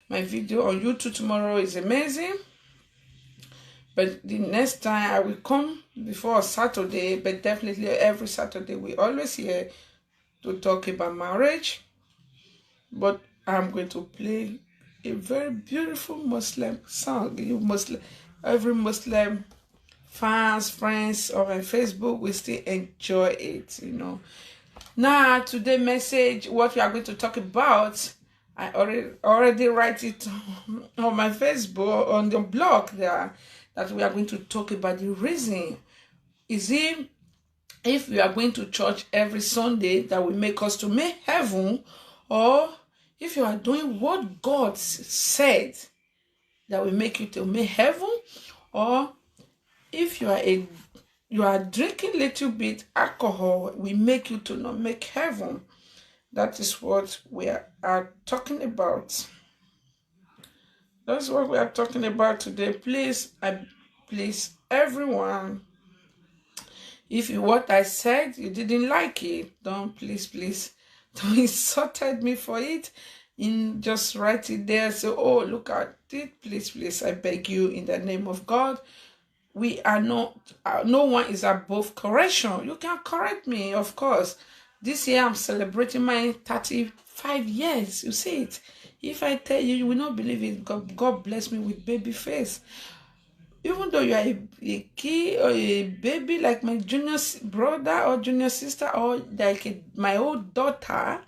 My video on YouTube tomorrow is amazing. But the next time I will come before Saturday, but definitely every Saturday we always here to talk about marriage. But I'm going to play a very beautiful Muslim song. Every Muslim fans, friends, or on Facebook will still enjoy it, Now, today's message, what we are going to talk about, I already write it on my Facebook, on the blog there, that we are going to talk about the reason. Is it if we are going to church every Sunday that will make us to make heaven, or if you are doing what God said that will make you to make heaven, or if you are drinking a little bit alcohol will make you to not make heaven. That is what we are talking about. That's what we are talking about today. Please everyone, if what I said you didn't like it, please don't insult me for it. Just write it there. So, oh, look at it. Please, I beg you in the name of God. We are not, no one is above correction. You can correct me, of course. This year I'm celebrating my 35 years. You see it. If I tell you, you will not believe it. God bless me with baby face. Even though you are a kid or a baby like my junior brother or junior sister or like my old daughter,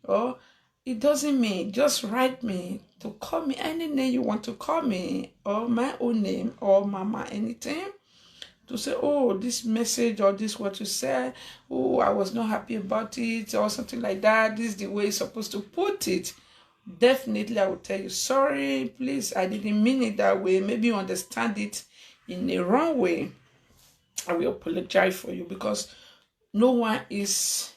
or it doesn't mean, just write me to call me any name you want to call me, or my own name, or mama, anything, to say, oh, this message or this what you said, oh, I was not happy about it, or something like that. This is the way you're supposed to put it. Definitely, I will tell you, sorry, please, I didn't mean it that way. Maybe you understand it in the wrong way. I will apologize for you, because no one is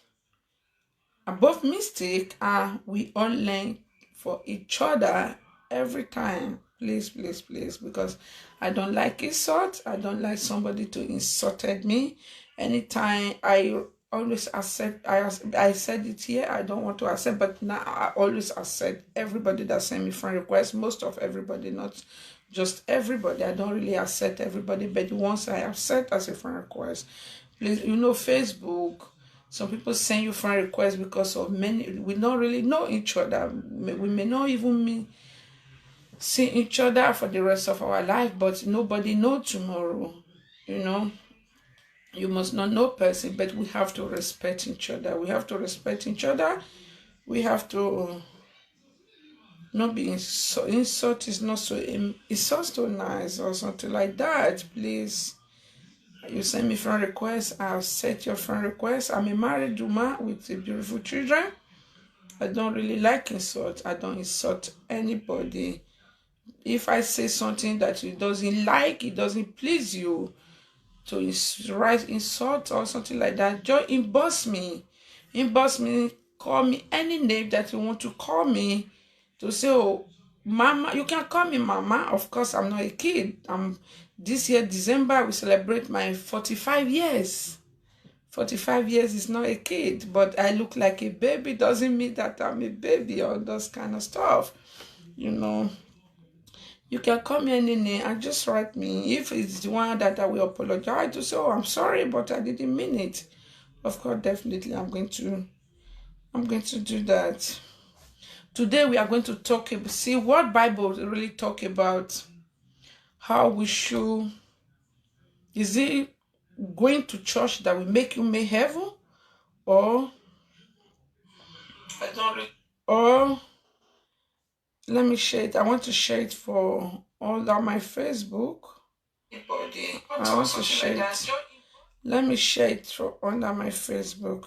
above mistake, and we all learn for each other every time. Please, because I don't like insult. I don't like somebody to insulted me. Anytime I always accept, I said it here, I don't want to accept, but now I always accept everybody that send me friend request. Most of everybody, not just everybody. I don't really accept everybody, but once I accept as a friend request, please, Facebook, some people send you friend requests because of many, we don't really know each other. We may not even see each other for the rest of our life, but nobody know tomorrow. You must not know person, but we have to respect each other. We have to respect each other. We have to not be insult is not so, it's not so nice or something like that. Please, you send me friend request, I'll set your friend request. I'm a married woman with beautiful children. I don't really like insult. I don't insult anybody. If I say something that you doesn't like, it doesn't please you, to write insult or something like that, just inbox me, call me any name that you want to call me, to say, oh, mama. You can call me mama. Of course, I'm not a kid. This year December we celebrate my 45 years. 45 years is not a kid, but I look like a baby. Doesn't mean that I'm a baby or those kind of stuff. You can call me any name and just write me. If it's the one that I will apologize to say, oh, I'm sorry, but I didn't mean it. Of course, definitely I'm going to do that. Today we are going to see what Bible really talk about how we should. Is it going to church that will make you make heaven, or or let me share it. I want to share it for all on my Facebook. I want to share it. Let me share it under my Facebook.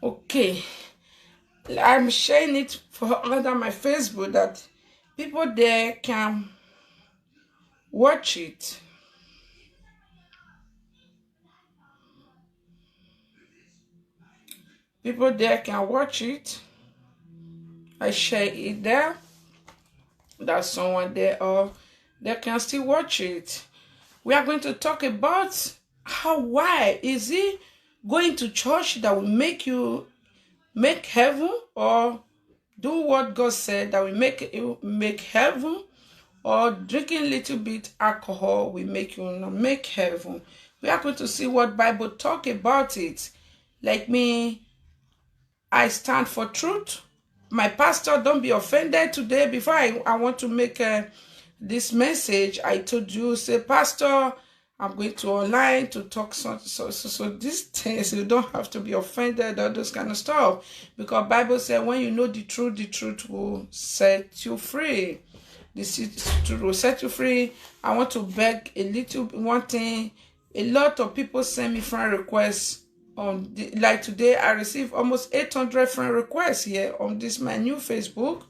Okay, I'm sharing it under my Facebook that people there can watch it. People there can watch it. I share it there. There's someone there, or they can still watch it. We are going to talk about why is it going to church that will make you make heaven, or do what God said that will make you make heaven, or drinking a little bit alcohol will make you not make heaven. We are going to see what Bible talk about it. Like me, I stand for truth. My pastor, don't be offended today. Before I want to make this message, I told you, say, Pastor, I'm going to online to talk so these things, you don't have to be offended or those kind of stuff. Because Bible said when you know the truth will set you free. The truth will set you free. I want to beg a little one thing. A lot of people send me friend requests. Like today, I received almost 800 friend requests here on this my new Facebook.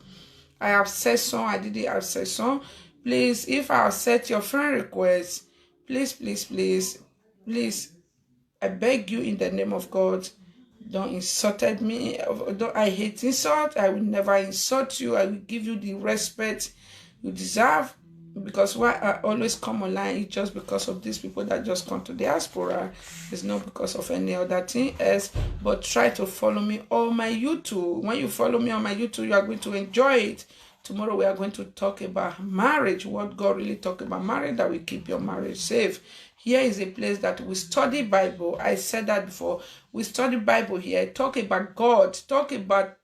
I have said some, I didn't have said some. Please, if I set your friend requests, please, I beg you in the name of God, don't insult me. I hate insult. I will never insult you. I will give you the respect you deserve. Because why I always come online is just because of these people that just come to diaspora. It's not because of any other thing else. But try to follow me on my YouTube. When you follow me on my YouTube, you are going to enjoy it. Tomorrow we are going to talk about marriage. What God really talk about marriage, that will keep your marriage safe. Here is a place that we study Bible. I said that before. We study Bible here. Talk about God. Talk about,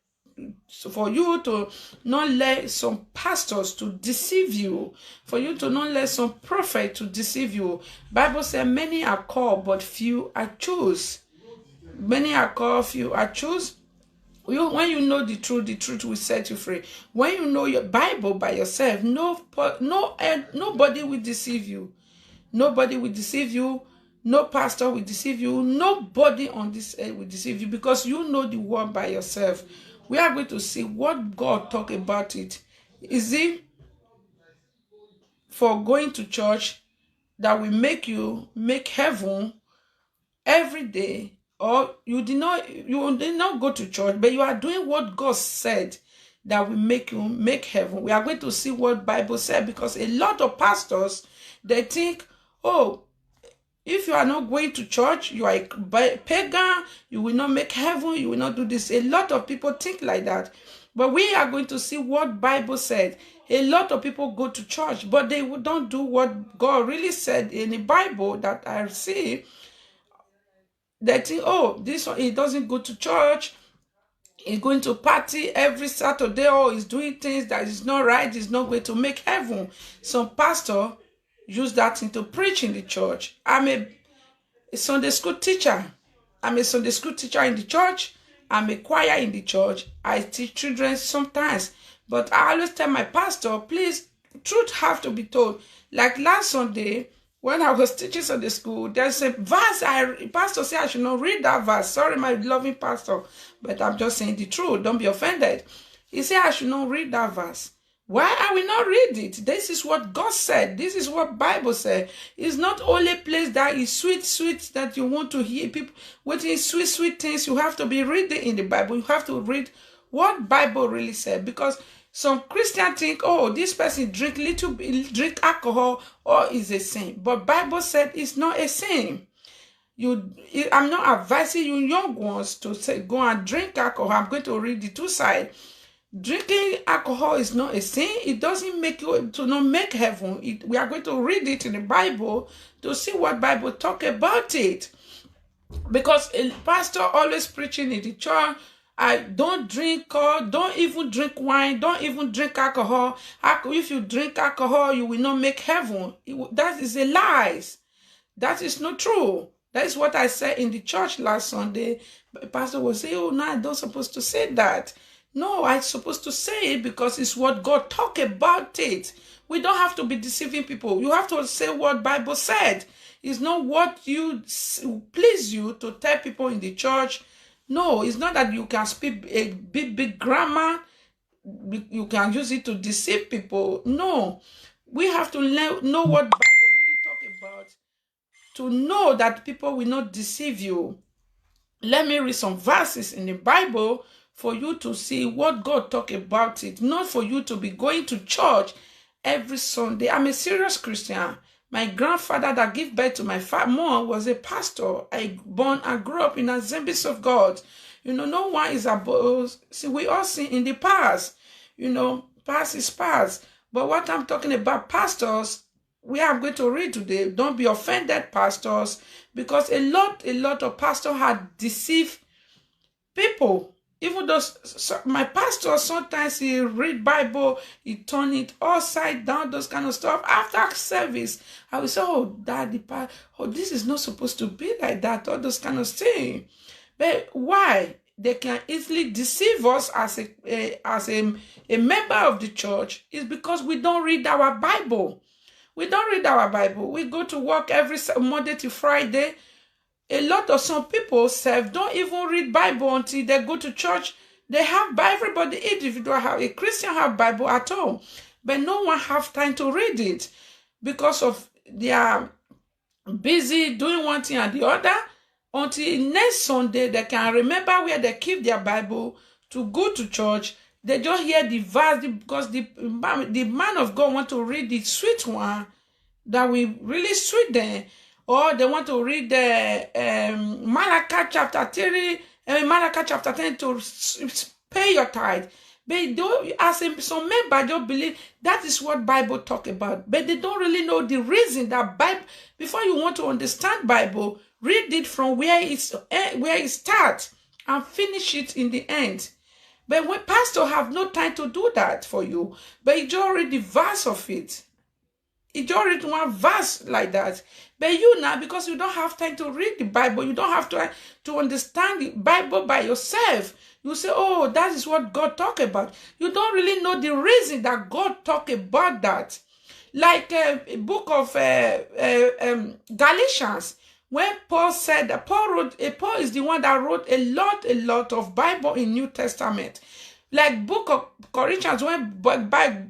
so for you to not let some pastors to deceive you, for you to not let some prophet to deceive you. Bible says many are called, but few are choose. Many are called, few are choose. When you know the truth will set you free. When you know your Bible by yourself, nobody will deceive you. Nobody will deceive you. No pastor will deceive you. Nobody on this earth will deceive you, because you know the word by yourself. We are going to see what God talk about it. Is it for going to church that will make you make heaven every day, or you did not go to church, but you are doing what God said that will make you make heaven? We are going to see what Bible said, because a lot of pastors, they think, oh, if you are not going to church, you are a pagan, you will not make heaven, you will not do this. A lot of people think like that. But we are going to see what Bible said. A lot of people go to church, but they don't do what God really said in the Bible that I see. They think, oh, this one, he doesn't go to church. He's going to party every Saturday, or he's doing things that is not right. He's not going to make heaven. Some pastor use that thing to preach in the church. I'm a Sunday school teacher. I'm a Sunday school teacher in the church. I'm a choir in the church. I teach children sometimes. But I always tell my pastor, please, truth have to be told. Like last Sunday, when I was teaching Sunday school, there's a verse, pastor said I should not read that verse. Sorry, my loving pastor, but I'm just saying the truth. Don't be offended. He said I should not read that verse. Why I will not read it? This is what God said. This is what Bible said. It's not only a place that is sweet that you want to hear people. What is sweet things you have to be reading in the Bible. You have to read what Bible really said. Because some Christians think, oh, this person drink alcohol, or is a sin. But Bible said it's not a sin. I'm not advising you young ones to say go and drink alcohol. I'm going to read the two sides. Drinking alcohol is not a sin. It doesn't make you to not make heaven. We are going to read it in the Bible to see what Bible talk about it. Because a pastor always preaching in the church, I don't drink, don't even drink wine, don't even drink alcohol. If you drink alcohol, you will not make heaven. That is a lie. That is not true. That is what I said in the church last Sunday. The pastor will say, oh, no, I'm not supposed to say that. No, I'm supposed to say it because it's what God talk about it. We don't have to be deceiving people. You have to say what Bible said. It's not what you please you to tell people in the church. No, it's not that you can speak a big grammar. you can use it to deceive people. No, we have to know what Bible really talk about, to know that people will not deceive you. Let me read some verses in the Bible for you to see what God talk about it, not for you to be going to church every Sunday. I'm a serious Christian. My grandfather that gave birth to my mom was a pastor. I grew up in Assemblies of God. You know, no one is above. See, we all see in the past. You know, past is past. But what I'm talking about, pastors, we are going to read today. Don't be offended, pastors, because a lot of pastors had deceived people. Even though my pastor, sometimes he read Bible, he turn it upside down, those kind of stuff. After service, I will say, oh, Daddy, oh, this is not supposed to be like that, all those kind of things. But why? They can easily deceive us as a member of the church is because we don't read our Bible. We don't read our Bible. We go to work every Monday to Friday. A lot of some people don't even read Bible until they go to church. They have Bible. Everybody, individual have a Christian have Bible at home, but no one have time to read it because of they are busy doing one thing and the other. Until next Sunday, they can remember where they keep their Bible to go to church. They just hear the verse because the man of God want to read the sweet one that we really sweet them. Or they want to read the Malachi chapter 3, Malachi chapter 10 to pay your tithe. But as some members don't believe that is what Bible talk about. But they don't really know the reason that Bible, before you want to understand Bible, read it from where it starts and finish it in the end. But when pastor have no time to do that for you, but you just read the verse of it. You just read one verse like that. But you now, because you don't have time to read the Bible, you don't have to understand the Bible by yourself. You say, oh, that is what God talk about. You don't really know the reason that God talk about that. Like a book of Galatians, when Paul said that Paul is the one that wrote a lot of Bible in New Testament. Like book of Corinthians, when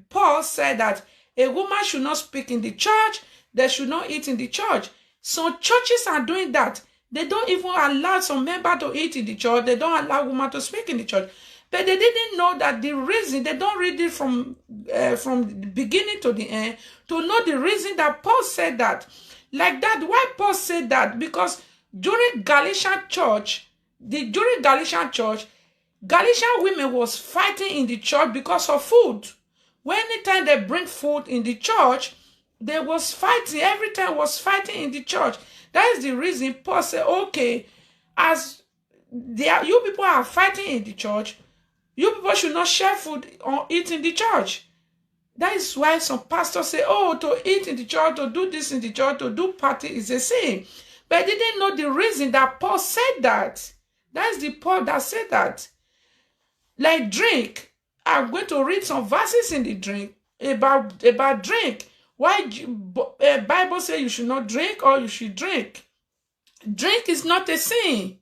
Paul said that a woman should not speak in the church, they should not eat in the church. Some churches are doing that. They don't even allow some member to eat in the church. They don't allow women to speak in the church. But they didn't know that the reason, they don't read it from the beginning to the end to know the reason that Paul said that. Like that, why Paul said that? Because during Galatian church, Galatian women was fighting in the church because of food. When anytime they bring food in the church, they was fighting. Every time was fighting in the church. That is the reason Paul said, okay, as you people are fighting in the church, you people should not share food or eat in the church. That is why some pastors say, oh, to eat in the church, to do this in the church, to do party is a sin. But they didn't know the reason that Paul said that. That is the Paul that said that. Like drink. I'm going to read some verses in the drink about drink. Why Bible say you should not drink or you should drink. Drink is not a sin.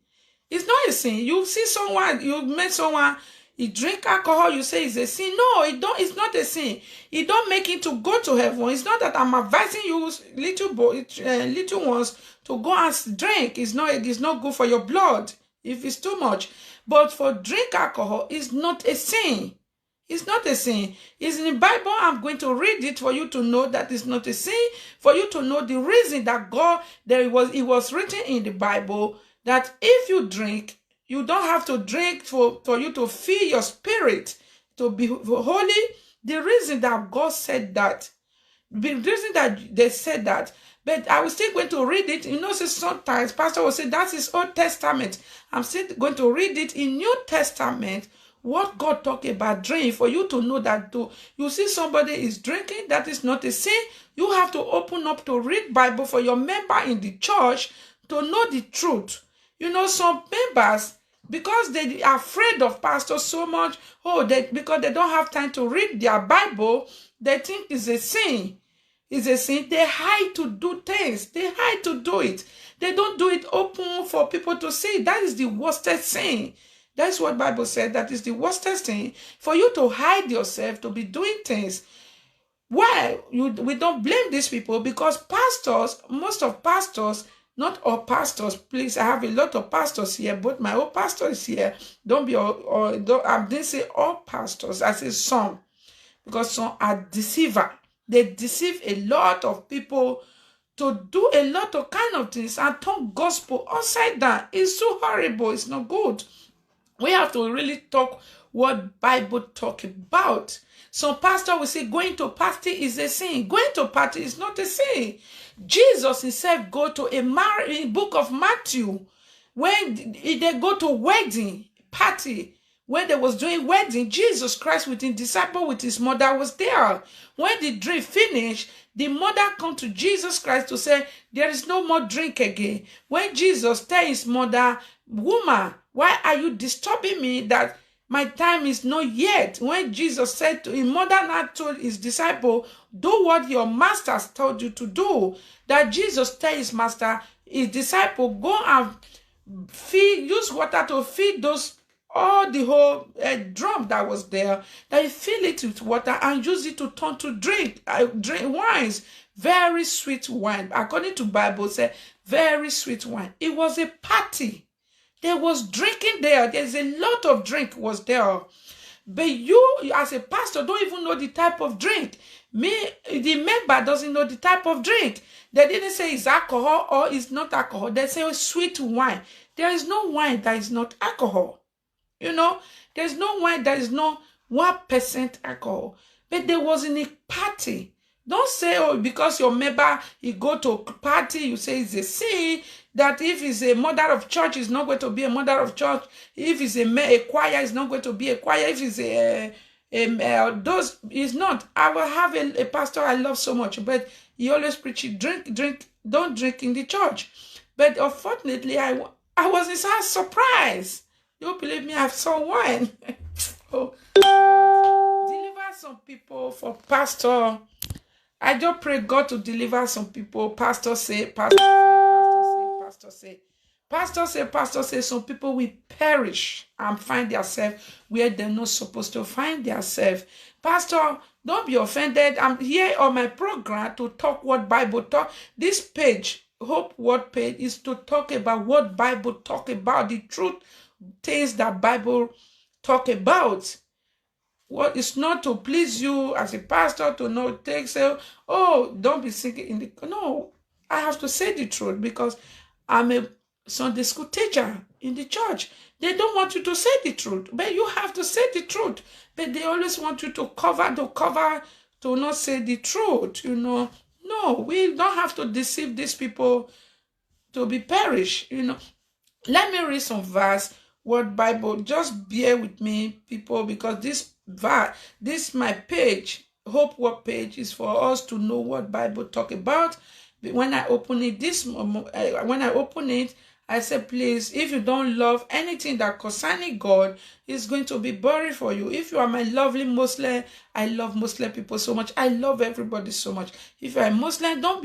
It's not a sin. You see someone, you met someone, he drink alcohol, you say it's a sin. No, it's not a sin. It don't make it to go to heaven. It's not that I'm advising you little ones to go and drink. It's not good for your blood if it's too much. But for drink alcohol, it's not a sin. It's not a sin. It's in the Bible. I'm going to read it for you to know that it's not a sin. For you to know the reason that it was written in the Bible that if you drink, you don't have to drink for you to fill your spirit, to be holy. The reason that God said that, the reason that they said that, but I was still going to read it. You know, sometimes pastor will say that is Old Testament. I'm still going to read it in New Testament. What God talked about drink, for you to know that you see somebody is drinking, that is not a sin. You have to open up to read Bible for your member in the church to know the truth. You know, some members, because they are afraid of pastors so much, because they don't have time to read their Bible, they think it's a sin. It's a sin. They hide to do things. They hide to do it. They don't do it open for people to see. That is the worst sin. That's what Bible said. That is the worstest thing, for you to hide yourself, to be doing things. Why? We don't blame these people, because pastors, most of pastors, not all pastors, please, I have a lot of pastors here, but my own pastor is here. Don't be or don't, I didn't say all pastors, I say some, because some are deceiver. They deceive a lot of people to do a lot of kind of things and turn gospel upside down. It's so horrible. It's not good. We have to really talk what Bible talk about. Some pastor will say going to party is a sin. Going to party is not a sin. Jesus himself go to a book of Matthew, when they go to wedding party, when they was doing wedding, Jesus Christ with his disciple, with his mother was there. When the drink finished, the mother come to Jesus Christ to say, there is no more drink again. When Jesus tell his mother, woman, why are you disturbing me that my time is not yet? When Jesus said to his mother, not told his disciple, do what your masters told you to do. That Jesus tell his master, his disciple, go and use water to feed those, all the whole drum that was there, that you fill it with water and use it to turn to drink wines, very sweet wine. According to Bible, say very sweet wine. It was a party. There was drinking there. There's a lot of drink was there. But you, as a pastor, don't even know the type of drink. The member doesn't know the type of drink. They didn't say it's alcohol or it's not alcohol. They say sweet wine. There is no wine that is not alcohol. You know, there's no wine that is not 1% alcohol. But there was in a party. Don't say, oh, because your member, he go to a party, you say it's a sin. That if he's a mother of church, he's not going to be a mother of church. If he's a choir, he's not going to be a choir. If he's those, he's not. I will have a pastor I love so much, but he always preaches, drink, don't drink in the church. But unfortunately, I was in such surprise. You believe me, I saw wine. Oh, deliver some people for pastor. I just pray God to deliver some people. Pastor say, pastor say. Pastor say, some people will perish and find themselves where they're not supposed to find themselves. Pastor, don't be offended. I'm here on my program to talk what Bible talk. This page, Hope Word page, is to talk about what Bible talk about, the truth, things that Bible talk about. What is not to please you as a pastor to not take, say, oh, don't be sick in the, no, I have to say the truth because I'm a Sunday school teacher in the church. They don't want you to say the truth, but you have to say the truth. But they always want you to cover, to not say the truth, you know. No, we don't have to deceive these people to be perish, you know. Let me read some verse, what Bible, just bear with me, people, because this my page, Hope Word page, is for us to know what Bible talk about. When I open it, I say, please, if you don't love anything that concerning God, it's going to be boring for you. If you are my lovely Muslim, I love Muslim people so much. I love everybody so much. If you are a Muslim, don't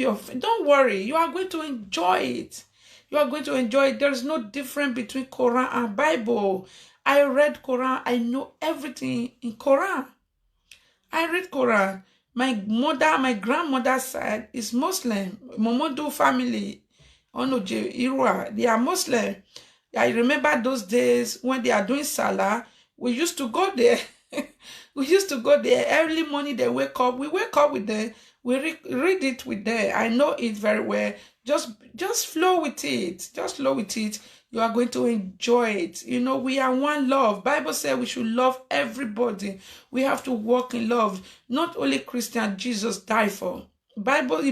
worry. You are going to enjoy it. You are going to enjoy it. There is no difference between Quran and Bible. I read Quran. I know everything in Quran. I read Quran. My grandmother's side is Muslim. Momodu family, Onoje, Irua, they are Muslim. I remember those days when they are doing Salah, we used to go there. We used to go there early morning. They wake up. We wake up with them. We read it with them. I know it very well. Just flow with it. Just flow with it. You are going to enjoy it. You know, we are one love. Bible says we should love everybody. We have to walk in love. Not only Christian, Jesus died for. Bible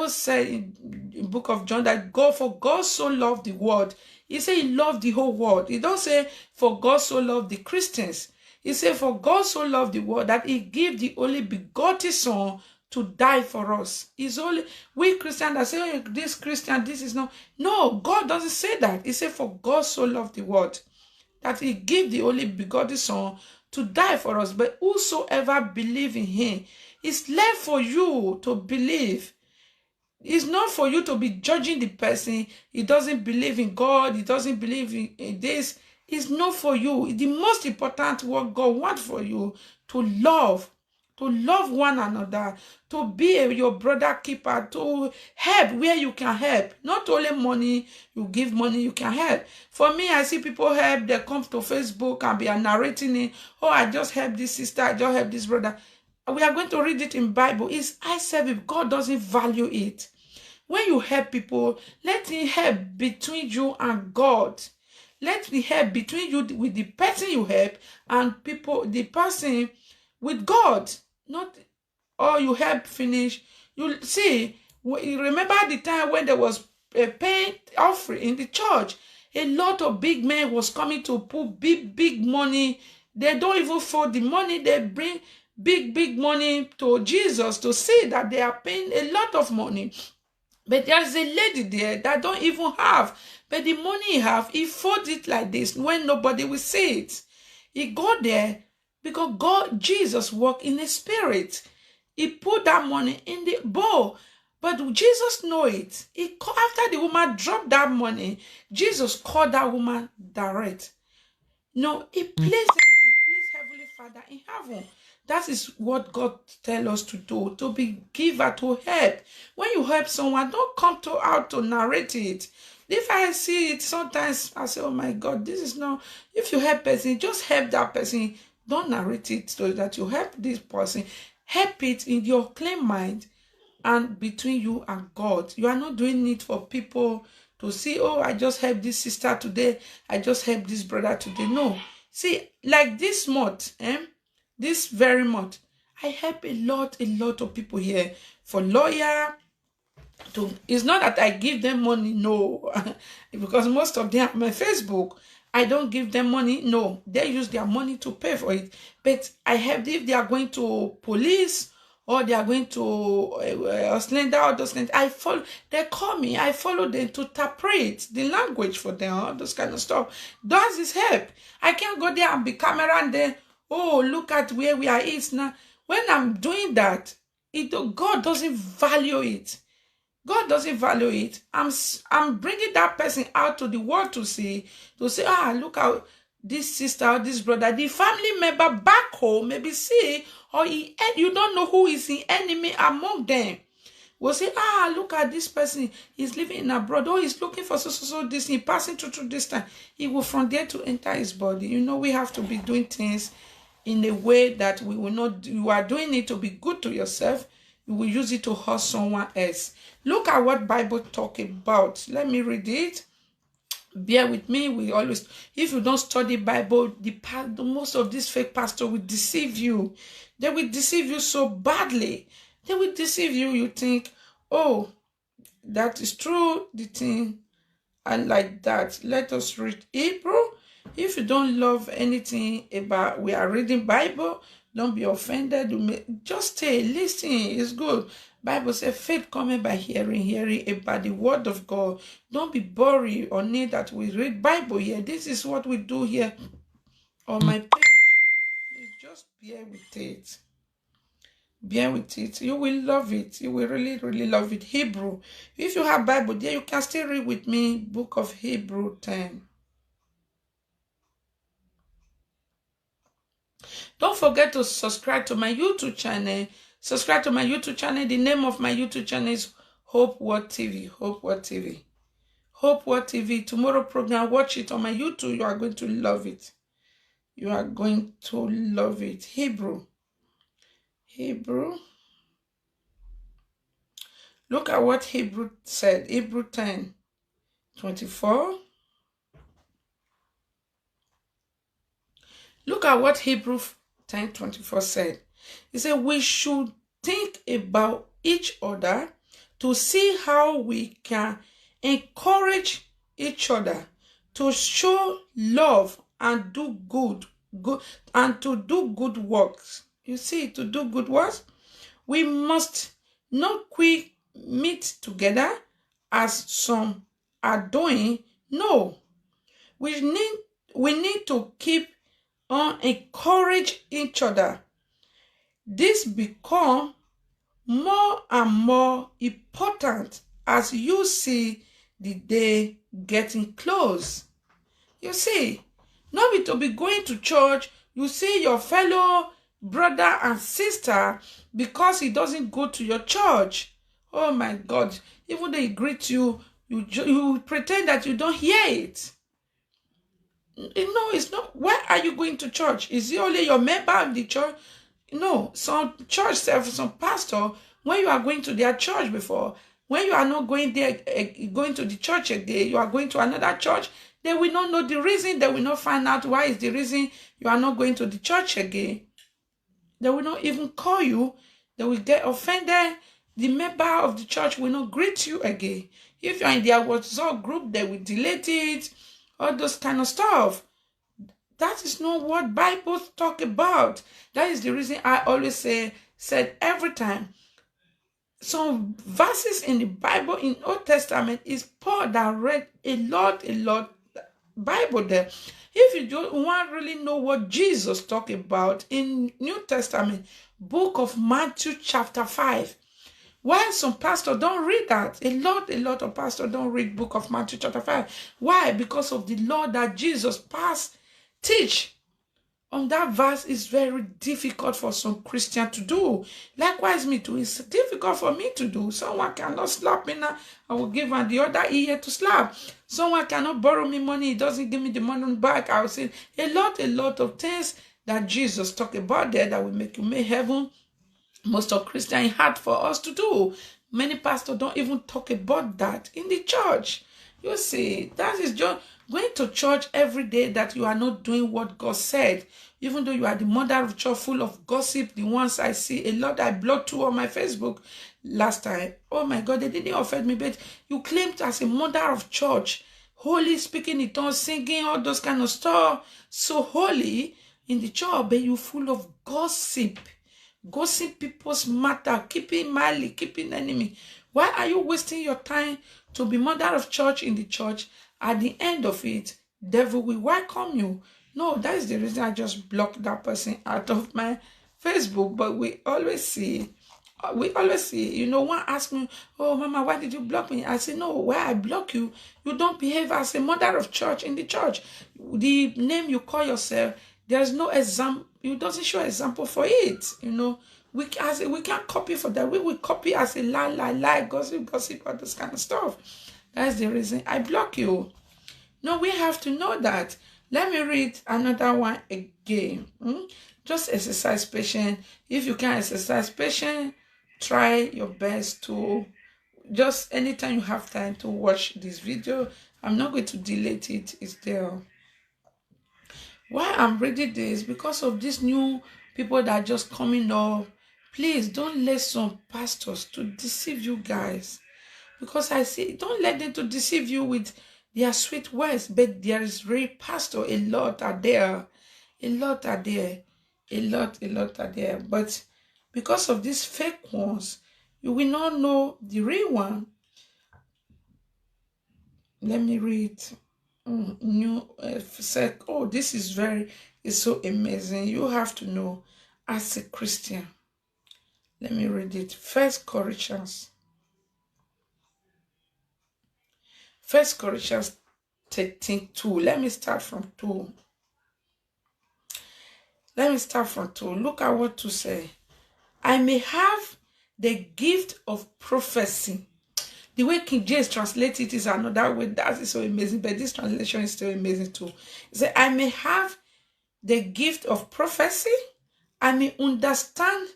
said in book of John that for God so loved the world. He said he loved the whole world. He don't say for God so loved the Christians. He said for God so loved the world that he gave the only begotten Son to die for us. It's only we Christians that say, oh, this Christian, this is not. No, God doesn't say that. He said, for God so loved the world that he gave the only begotten Son to die for us. But whosoever believe in him, it's left for you to believe. It's not for you to be judging the person. He doesn't believe in God. He doesn't believe in this. It's not for you. The most important what God wants for you to love one another, to be your brother keeper, to help where you can help. Not only money, you give money, you can help. For me, I see people help, they come to Facebook and be narrating it. Oh, I just helped this sister, I just helped this brother. We are going to read it in Bible. It's I serve it. God doesn't value it. When you help people, let it help between you and God. Let me help between you with the person you help and people, the person with God. Not all you help finish. You see, you remember the time when there was a paint offering in the church. A lot of big men was coming to put big money. They don't even fold the money. They bring big money to Jesus to see that they are paying a lot of money. But there's a lady there that don't even have. But the money he have, he fold it like this when nobody will see it. He go there because God, Jesus walk in the spirit. He put that money in the bowl. But Jesus know it. After the woman dropped that money, Jesus called that woman direct. No, he placed Heavenly Father in heaven. That is what God tells us to do, to be giver, to help. When you help someone, don't come out to narrate it. If I see it, sometimes I say, oh my God, this is not, if you help person, just help that person. Don't narrate it so that you help this person. Help it in your clean mind and between you and God. You are not doing it for people to see, oh, I just helped this sister today. I just helped this brother today. No. See, like this month, this very month, I help a lot of people here. For lawyer, it's not that I give them money, no. Because most of them on my Facebook, I don't give them money, no. They use their money to pay for it. But I help if they are going to police or they are going to slender or those things. I follow, they call me, I follow them to interpret the language for them, all those kind of stuff. Does this help? I can't go there and be camera and then, oh, look at where we are is now. When I'm doing that, God doesn't value it. God doesn't value it. I'm bringing that person out to the world to say, look how this sister or this brother, the family member back home, maybe see, or you don't know who is the enemy among them. Will say, look at this person. He's living in abroad. Oh, he's looking for so this. He passing through this time. He will from there to enter his body. You know, we have to be doing things in a way that we will not. You are doing it to be good to yourself. You will use it to hurt someone else. Look at what Bible talk about. Let me read it. Bear with me. We always, if you don't study Bible, most of these fake pastors will deceive you. They will deceive you so badly. They will deceive you. You think, oh, that is true. The thing, and like that. Let us read Hebrew. If you don't love anything about, we are reading Bible, don't be offended. Just stay, listen. It's good. Bible says faith coming by hearing about the word of God. Don't be boring or need that we read Bible here. This is what we do here on my page. Please just bear with it. Bear with it. You will love it. You will really love it. Hebrew. If you have Bible there, you can still read with me book of Hebrew 10. Don't forget to subscribe to my YouTube channel. Subscribe to my YouTube channel. The name of my YouTube channel is Hope Word TV. Hope Word TV. Hope Word TV. Tomorrow program, watch it on my YouTube. You are going to love it. You are going to love it. Hebrew. Hebrew. Look at what Hebrew said. Hebrew 10:24. Look at what Hebrew 10:24 said. He said, we should think about each other to see how we can encourage each other to show love and do good and to do good works. You see, to do good works, we must not quit meet together as some are doing. No, we need to keep on encourage each other. This become more and more important as you see the day getting close. You see, Not be to be going to church, you see your fellow brother and sister because he doesn't go to your church. Oh my God. Even though he greets you, you pretend that you don't hear it. No, it's not. Why are you going to church? Is he only your member of the church? No, some church self, some pastor, when you are going to their church before, when you are not going there, going to the church again, you are going to another church, they will not know the reason. They will not find out why is the reason you are not going to the church again. They will not even call you. They will get offended. The member of the church will not greet you again. If you are in their WhatsApp group, they will delete it. All those kind of stuff. That is not what Bible talk about. That is the reason I always said every time. Some verses in the Bible in Old Testament is Paul that read a lot Bible there. If you don't want to really know what Jesus talked about in New Testament, book of Matthew chapter 5. Why some pastors don't read that? A lot of pastors don't read book of Matthew chapter 5. Why? Because of the law that Jesus passed, teach. On that verse is very difficult for some Christian to do. Likewise, me too. It's difficult for me to do. Someone cannot slap me now. I will give her the other ear to slap. Someone cannot borrow me money. He doesn't give me the money back. I will say a lot of things that Jesus talked about there that will make you make heaven. Most of Christian hard for us to do. Many pastors don't even talk about that in the church. You see, that is just going to church every day that you are not doing what God said. Even though you are the mother of church full of gossip, the ones I see, a lot I blocked too on my Facebook last time. Oh my God, they didn't offend me, but you claimed as a mother of church, holy, speaking in tongues, singing, all those kind of stuff, so holy in the church, but you full of gossip. Gossip people's matter, keeping mali, keeping enemy. Why are you wasting your time to be mother of church in the church? At the end of it, devil will welcome you. No, that is the reason I just blocked that person out of my Facebook. But we always see, you know, one ask me, oh, Mama, why did you block me? I say, no, why I block you? You don't behave as a mother of church in the church. The name you call yourself, there's no example. It doesn't show example for it. You know, we can't copy for that. We will copy as a lie, gossip, all this kind of stuff. That's the reason I block you. No, we have to know that. Let me read another one again. Just exercise patience. If you can exercise patience, try your best to just anytime you have time to watch this video. I'm not going to delete it. It's there. Why I'm reading this? Because of these new people that are just coming up. Please don't let some pastors to deceive you guys. Because I say, don't let them to deceive you with their sweet words. But there is real pastor. A lot are there. A lot are there. A lot are there. But because of these fake ones, you will not know the real one. Let me read. Said, oh, this is it's so amazing. You have to know as a Christian. Let me read it. First Corinthians 13:2. Let me start from 2. Look at what to say. I may have the gift of prophecy. The way King James translates it is another way. That is so amazing. But this translation is still amazing too. It says, I may have the gift of prophecy. I may understand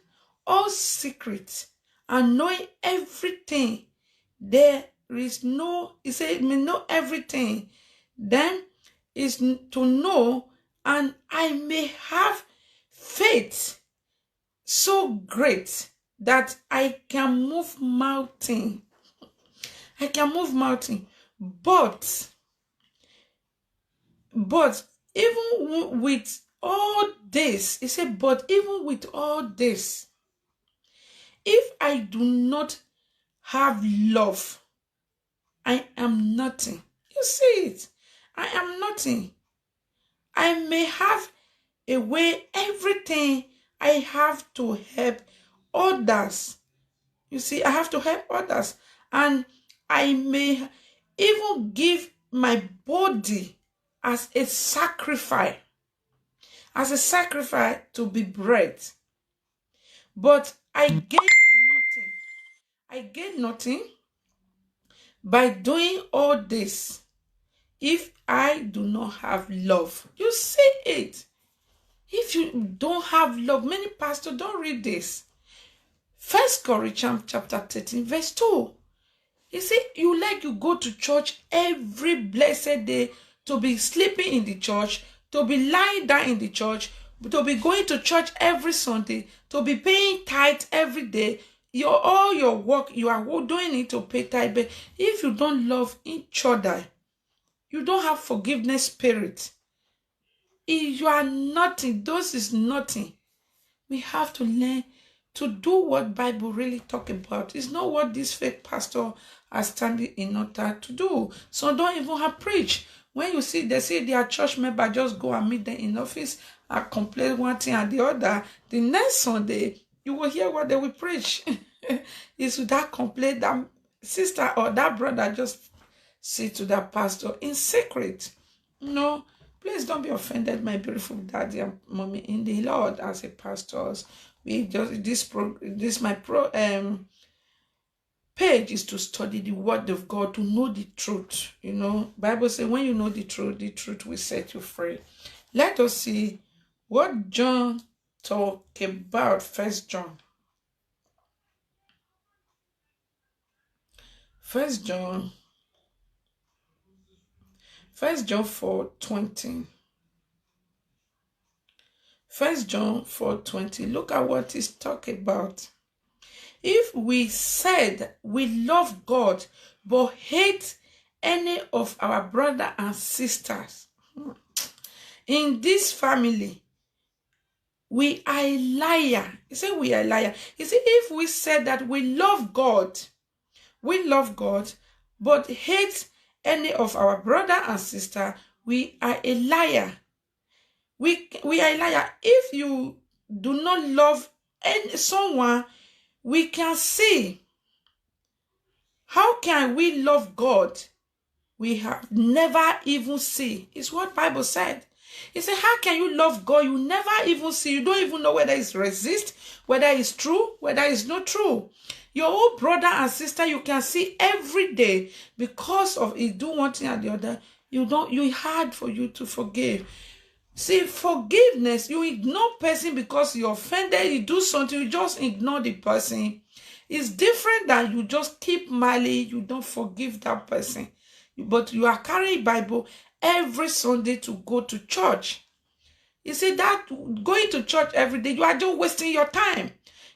all secrets and knowing everything. There is no, he said, may know everything. Then is to know, and I may have faith so great that I can move mountain. I can move mountain. But even with all this, he said, but even with all this, if I do not have love, I am nothing. You see it. I am nothing. I may have away everything. I have to help others. You see, I have to help others. And I may even give my body as a sacrifice. As a sacrifice to be bread. But I gain nothing. I gain nothing by doing all this if I do not have love. You see it. If you don't have love, many pastors don't read this. 1 Corinthians chapter 13, verse 2. You see, you go to church every blessed day, to be sleeping in the church, to be lying down in the church, to be going to church every Sunday, to be paying tithe every day. All your work, you are doing it to pay tithe. But if you don't love each other, you don't have forgiveness spirit. If you are nothing, those is nothing. We have to learn to do what Bible really talk about. It's not what this fake pastor are standing in order to do. So don't even have preach. When you see, they say their church member, just go and meet them in office and complain one thing and the other. The next Sunday, you will hear what they will preach. It's with that complaint, that sister or that brother just say to that pastor in secret. No, please don't be offended, my beautiful daddy and mommy in the Lord. As a pastors, we just page is to study the word of God, to know the truth. You know, Bible says when you know the truth will set you free. Let us see what John talked about. First John 4:20. 1 John 4:20. Look at what he's talking about. If we said we love God but hate any of our brother and sisters in this family, we are a liar. He said we are a liar. He said if we said that we love God, but hate any of our brother and sister, we are a liar. We are a liar. If you do not love someone, we can see. How can we love God? We have never even see. It's what Bible said. He said, how can you love God? You never even see. You don't even know whether it's resist, whether it's true, whether it's not true. Your own brother and sister, you can see every day because of it do one thing or the other. You hard for you to forgive. See, forgiveness, you ignore person because you're offended, you do something, you just ignore the person. It's different than you just keep malice, you don't forgive that person. But you are carrying Bible every Sunday to go to church. You see that going to church every day, you are just wasting your time.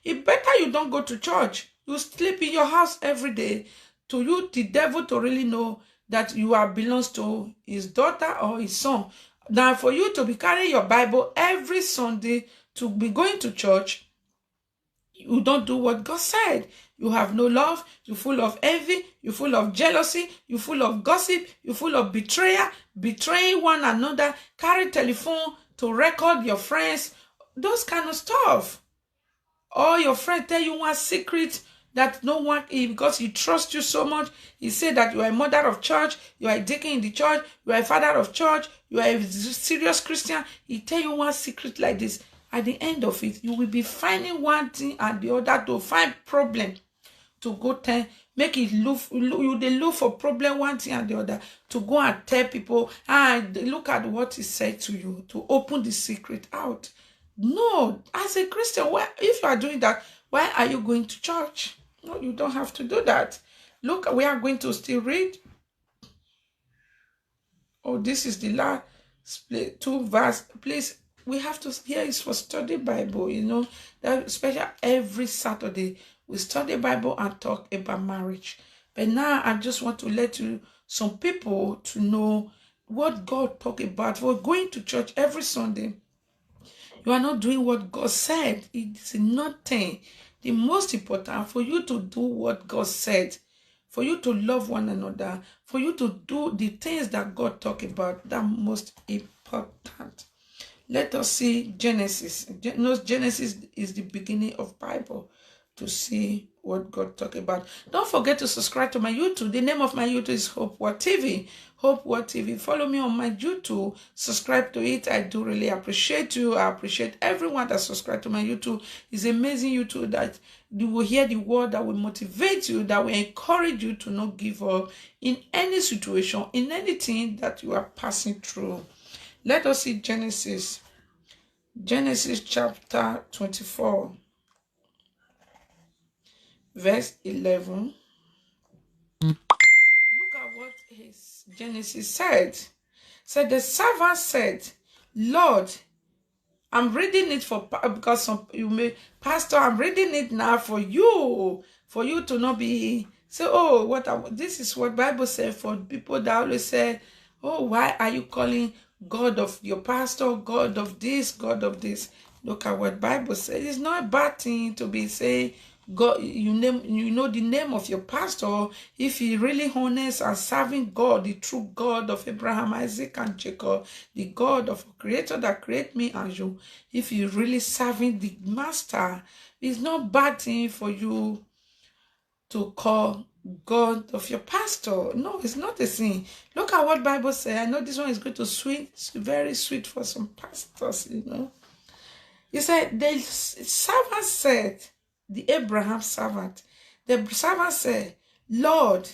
It's better you don't go to church. You sleep in your house every day. To you, the devil to really know that you are belongs to his daughter or his son. Now, for you to be carrying your Bible every Sunday, to be going to church, you don't do what God said. You have no love. You're full of envy. You're full of jealousy. You're full of gossip. You're full of betrayal, betraying one another, carry telephone to record your friends, those kind of stuff. Or your friend tell you one secret that no one, because he trusts you so much, he said that you are a mother of church, you are a deacon in the church, you are a father of church, you are a serious Christian. He tell you one secret like this. At the end of it, you will be finding one thing and the other to find problem, to go tell, make it look for problem one thing and the other, to go and tell people, and look at what he said to you, to open the secret out. No, as a Christian, if you are doing that, why are you going to church? No, you don't have to do that. Look, we are going to still read. Oh, this is the last 2 verse. Please, we have to, here is for study Bible, you know, that especially every Saturday, we study Bible and talk about marriage. But now I just want to let you, some people to know what God talk about. For going to church every Sunday, you are not doing what God said. It's nothing. The most important for you to do what God said, for you to love one another, for you to do the things that God talk about, that most important. Let us see Genesis. Genesis is the beginning of Bible. to see what God talk about. Don't forget to subscribe to my YouTube. The name of my YouTube is Hope World TV. Hope World TV. Follow me on my YouTube. Subscribe to it. I do really appreciate you. I appreciate everyone that subscribe to my YouTube. It's amazing YouTube that you will hear the word that will motivate you, that will encourage you to not give up in any situation, in anything that you are passing through. Let us see Genesis. Genesis chapter 24. Verse 11. Look at what his Genesis said. Said the servant said, Lord, I'm reading it for because some you may, Pastor, I'm reading it now for you to not be say, oh, this is what Bible said for people that always say, oh, why are you calling God of your pastor, God of this, God of this? Look at what Bible says. It's not a bad thing to be saying God, you know the name of your pastor if he really honest and serving God, the true God of Abraham, Isaac, and Jacob, the God of creator that create me and you. If you really serving the master, it's not bad thing for you to call God of your pastor. No, it's not a sin. Look at what Bible says. I know this one is going to sweet, very sweet for some pastors, you know. He said, the servant said, the Abraham servant, the servant said, Lord,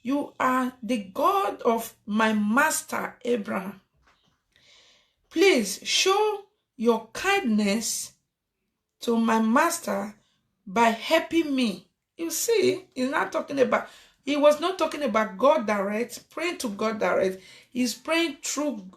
you are the God of my master Abraham. Please show your kindness to my master by helping me. You see, he was not talking about God direct, praying to God direct. He's praying through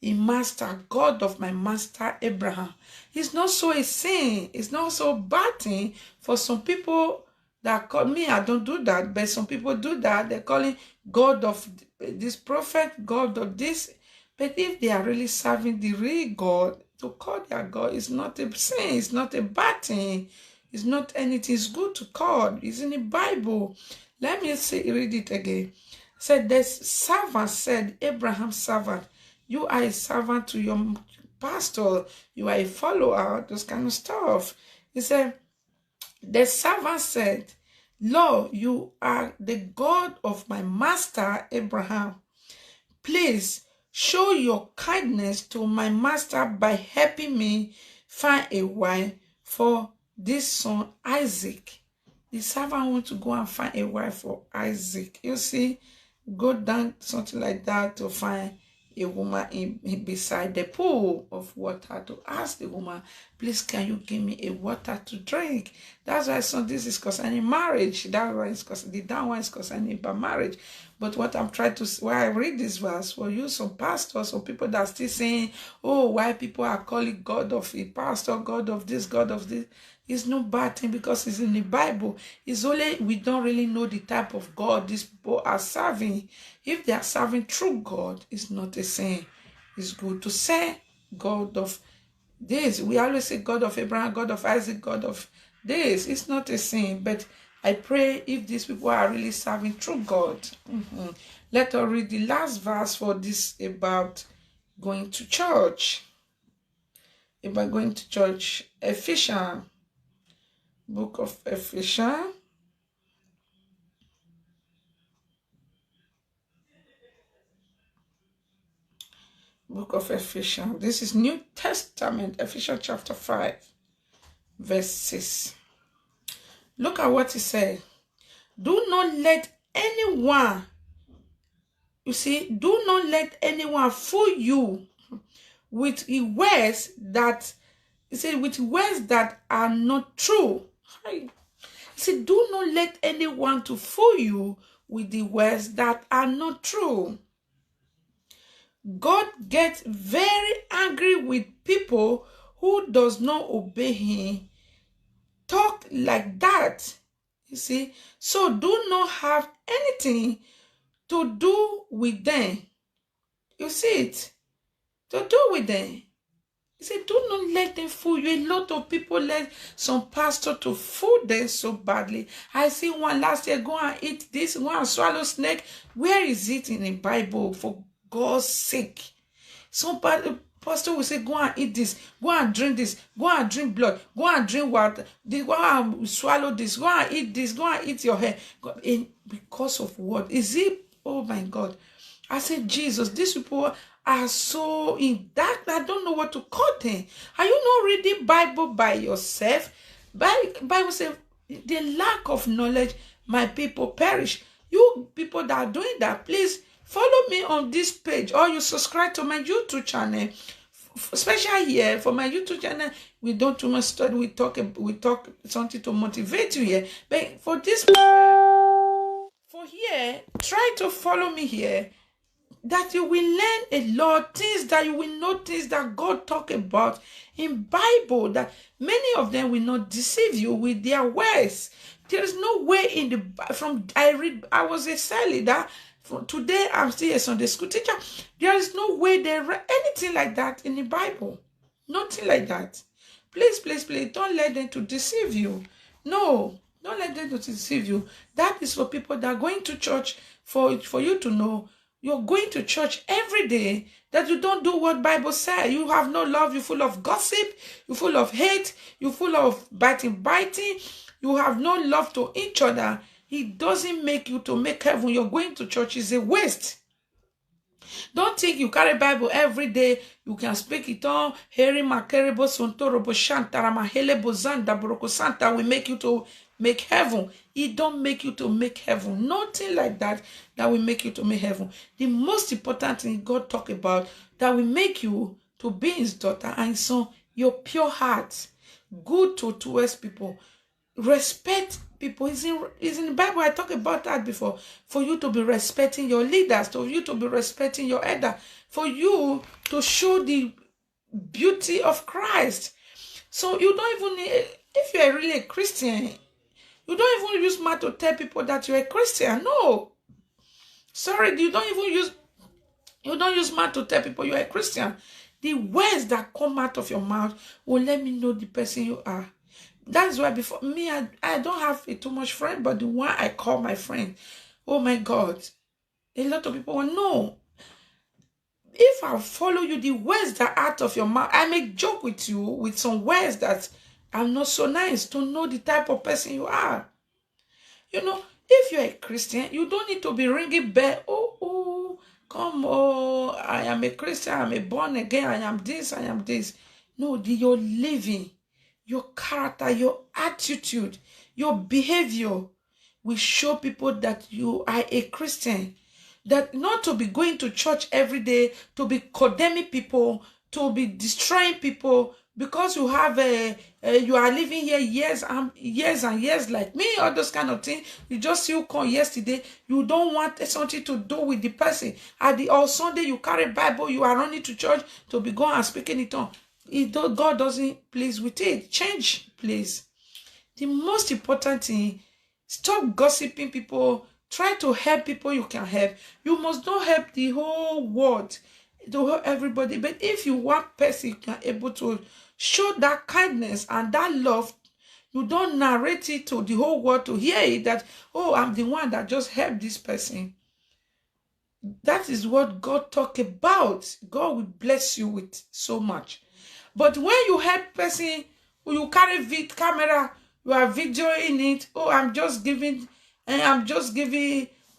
a master, God of my master Abraham. It's not so a sin. It's not so bad thing for some people that call me. I don't do that, but some people do that. They're calling God of this prophet, God of this. But if they are really serving the real God, to call their God is not a sin. It's not a bad thing. It's not anything. It's good to call. It's in the Bible. Let me read it again. Said the servant said, Abraham's servant, you are a servant to your pastor. You are a follower, those kind of stuff. He said, the servant said, Lord, you are the God of my master Abraham. Please show your kindness to my master by helping me find a wife for this son Isaac. The servant wants to go and find a wife for Isaac. You see, go down something like that to find a woman beside the pool of water, to ask the woman, please, can you give me a water to drink? That's why this is concerning marriage. That one is concerning, that one is concerning about marriage. But what I'm trying to, why I read this verse, for you, some pastors, some people that are still saying, oh, why people are calling God of a pastor, God of this, God of this. It's no bad thing because it's in the Bible. It's only we don't really know the type of God these people are serving. If they are serving true God, it's not a sin. It's good to say God of this. We always say God of Abraham, God of Isaac, God of this. It's not a sin. But I pray if these people are really serving true God. Let us read the last verse for this about going to church. About going to church. Ephesians. Book of Ephesians. Book of Ephesians. This is New Testament, Ephesians chapter 5, verse 6. Look at what he said. Do not let anyone, you see, do not let anyone fool you with words that, you see, with words that are not true. You see, do not let anyone to fool you with the words that are not true. God gets very angry with people who does not obey him, talk like that. You see, so do not have anything to do with them. You see it? To do with them. He said, do not let them fool you. A lot of people let some pastor to fool them so badly. I see one last year, go and eat this, go and swallow snake. Where is it in the Bible, for God's sake? So bad, pastor will say, go and eat this, go and drink this, go and drink blood, go and drink water, go and swallow this, go and eat this, go and eat your hair. Because of what? Is it? Oh my God. I said, Jesus, these people are so in that I don't know what to call them. Are you not reading Bible by yourself? Bible says, the lack of knowledge, my people perish. You people that are doing that, please follow me on this page, or you subscribe to my YouTube channel. Especially here for my YouTube channel, we don't too much study. We talk something to motivate you here. But for this, for here, try to follow me here, that you will learn a lot things, that you will know things that God talk about in Bible, that many of them will not deceive you with their words. There is no way in the I was a cell leader. Today I'm still a Sunday school teacher. There is no way there anything like that in the Bible. Nothing like that. Please, please, please don't let them to deceive you. No, don't let them to deceive you. That is for people that are going to church, for you to know you're going to church every day, that you don't do what Bible says. You have no love. You're full of gossip. You're full of hate. You're full of biting. You have no love to each other. It doesn't make you to make heaven. You're going to church is a waste. Don't think you carry Bible every day. You can speak it all. Heri makerebo sontorobo shantara mahele bozanda boroko santa will make you to make heaven. It don't make you to make heaven. Nothing like that will make you to make heaven. The most important thing God talk about that will make you to be his daughter and son, your pure heart, good towards people, respect people. Is in the Bible. I talked about that before. For you to be respecting your leaders, for you to be respecting your elder, for you to show the beauty of Christ. So you don't even need, if you are really a Christian, you don't even use mouth to tell people that you're a Christian. No. Sorry, you don't use mouth to tell people you're a Christian. The words that come out of your mouth will let me know the person you are. That's why before me, I don't have too much friend, but the one I call my friend, oh my God, a lot of people will know. If I follow you, the words that are out of your mouth, I make joke with you with some words that are not so nice, to know the type of person you are. You know, if you're a Christian, you don't need to be ringing bell. Oh, come, I am a Christian, I'm a born again, I am this, I am this. No, your living, your character, your attitude, your behavior will show people that you are a Christian. That not to be going to church every day, to be condemning people, to be destroying people, because you have you are living here years and years like me, all those kind of things. You just you come yesterday, you don't want something to do with the person. Or Sunday you carry Bible, you are running to church to be going and speaking it on. God doesn't please with it. Change, please. The most important thing, stop gossiping people. Try to help people you can help. You must not help the whole world, to help everybody. But if you want person, you can able to show that kindness and that love. You don't narrate it to the whole world to hear it that, oh, I'm the one that just helped this person. That is what God talk about. God will bless you with so much. But when you help person, you carry camera, you are videoing it. Oh, I'm just giving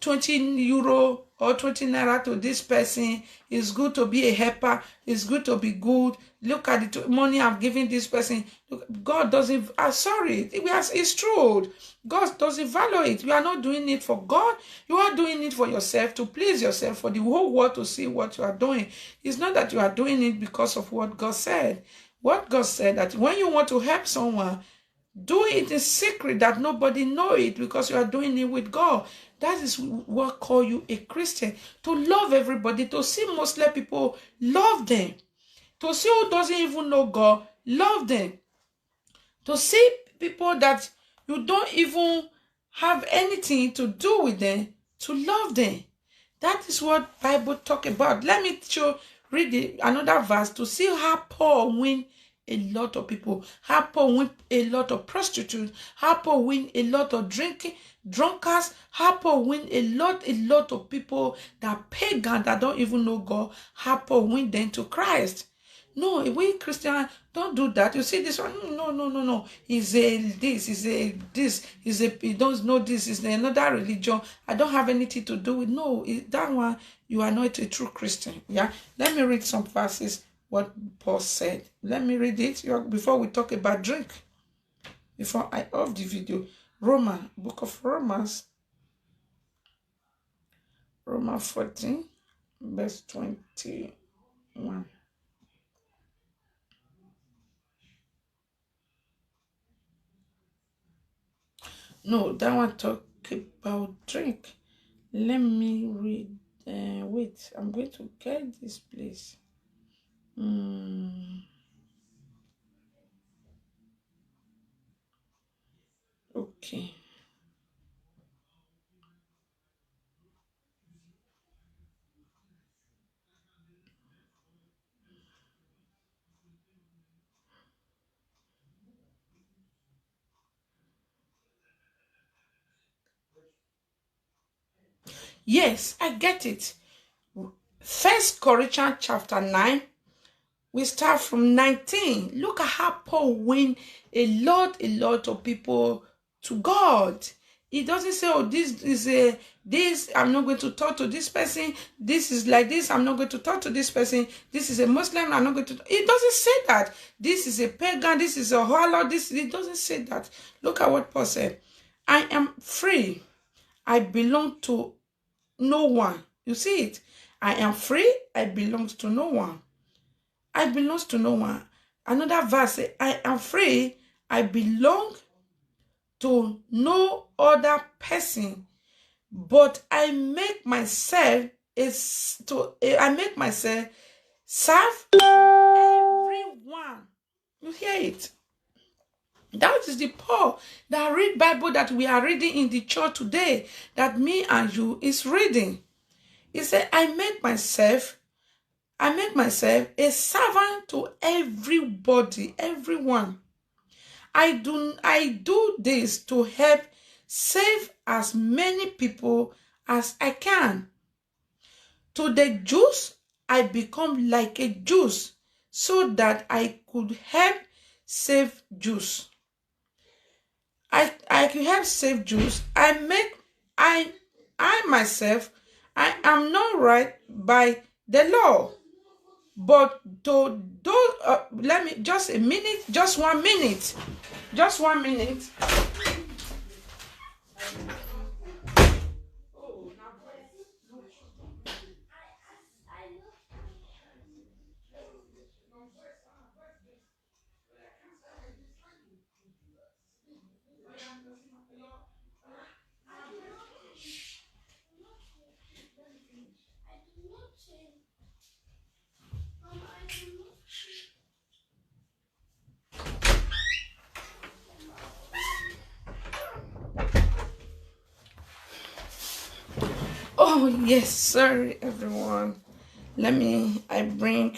20 euro or 20 naira to this person. It's good to be a helper. It's good to be good. Look at the money I'm giving this person. Look, God doesn't, sorry, it's true. God doesn't value it. You are not doing it for God. You are doing it for yourself, to please yourself, for the whole world to see what you are doing. It's not that you are doing it because of what God said. What God said, that when you want to help someone, do it in secret, that nobody know it, because you are doing it with God. That is what call you a Christian. To love everybody, to see Muslim people, love them. To see who doesn't even know God, love them. To see people that you don't even have anything to do with them, to love them. That is what Bible talk about. Let me read another verse to see how Paul win a lot of people, how Paul win a lot of prostitutes, how Paul win a lot of drunkards, how Paul win a lot of people that pagan, that don't even know God, how Paul win them to Christ. No, we Christian don't do that. You see this one? No. He's a this, he's a this, he's a he don't know this, is another religion. I don't have anything to do with. No, that one, you are not a true Christian. Yeah. Let me read some verses, what Paul said. Let me read it before we talk about drink. Before I off the video. Book of Romans 14, verse 21. No, that one talk about drink. Let me read. Wait, I'm going to get this place. Okay. Yes, I get it. First Corinthians chapter 9. We start from 19. Look at how Paul win a lot of people to God. He doesn't say, oh, this, I'm not going to talk to this person. This is like this, I'm not going to talk to this person. This is a Muslim, I'm not going to. He doesn't say that. This is a pagan, this is a harlot. He doesn't say that. Look at what Paul said. I am free. I belong to no one. You see it? I am free. I belong to no one. I belong to no one. Another verse says, I am free. I belong to no other person, but I make myself serve everyone. You hear it? That is the Paul that read Bible that we are reading in the church today, that me and you is reading. He said, I make myself a servant to everybody, everyone. I do this to help save as many people as I can. To the Jews, I become like a Jew so that I could help save Jews. I could help save Jews. I myself, I am not right by the law. But let me just a minute, just 1 minute. Just 1 minute. Oh, yes, sorry, everyone. I bring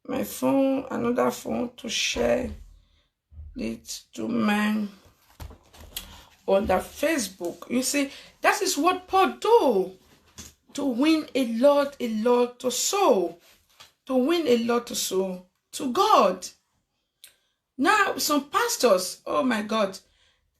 my phone, another phone, to share it to my on the Facebook. You see, that is what Paul do to win a lot to soul, to win a lot to soul to God. Now, some pastors, oh my God,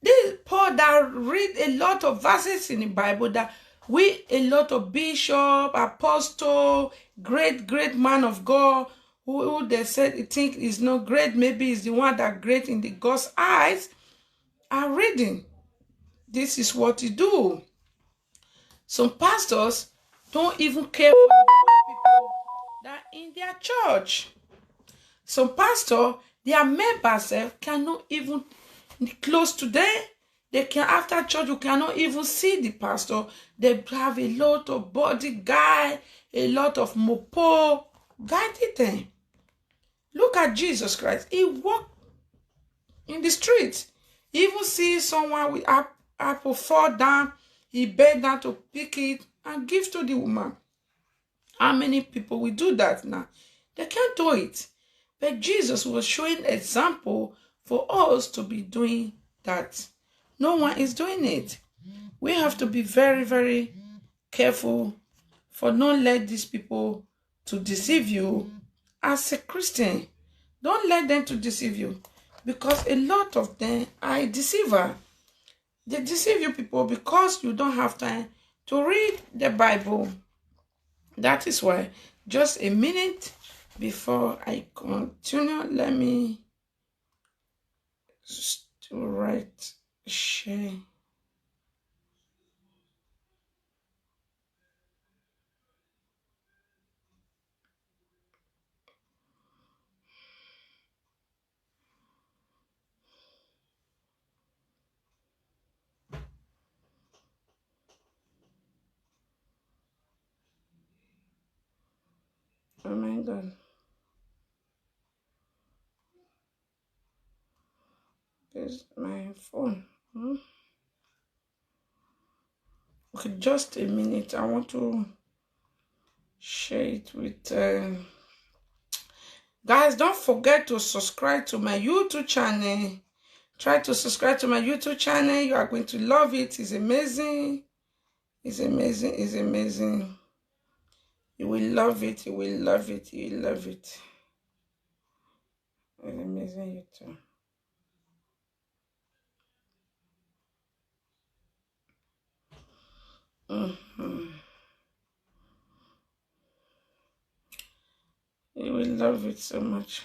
this Paul that read a lot of verses in the Bible that a lot of bishop, apostle, great man of God, who they said think is not great, maybe is the one that great in the God's eyes, are reading. This is what he do. Some pastors don't even care for the people that in their church. Some pastor, their members cannot even close to them. They can, after church, you cannot even see the pastor. They have a lot of bodyguard, a lot of mopo guiding them. Look at Jesus Christ. He walked in the street. He even see someone with apple fall down. He bent down to pick it and give to the woman. How many people will do that now? They can't do it. But Jesus was showing example for us to be doing that. No one is doing it. We have to be very, very careful for not let these people to deceive you as a Christian, don't let them to deceive you, because a lot of them are a deceiver. They deceive you people because you don't have time to read the Bible. That is why, just a minute before I continue, let me write share. Oh my God. There's my phone. Okay, just a minute. I want to share it with guys. Don't forget to subscribe to my YouTube channel. Try to subscribe to my YouTube channel. You are going to love it. It's amazing. It's amazing. It's amazing. You will love it. You will love it. You will love it. It's amazing YouTube. You will love it so much.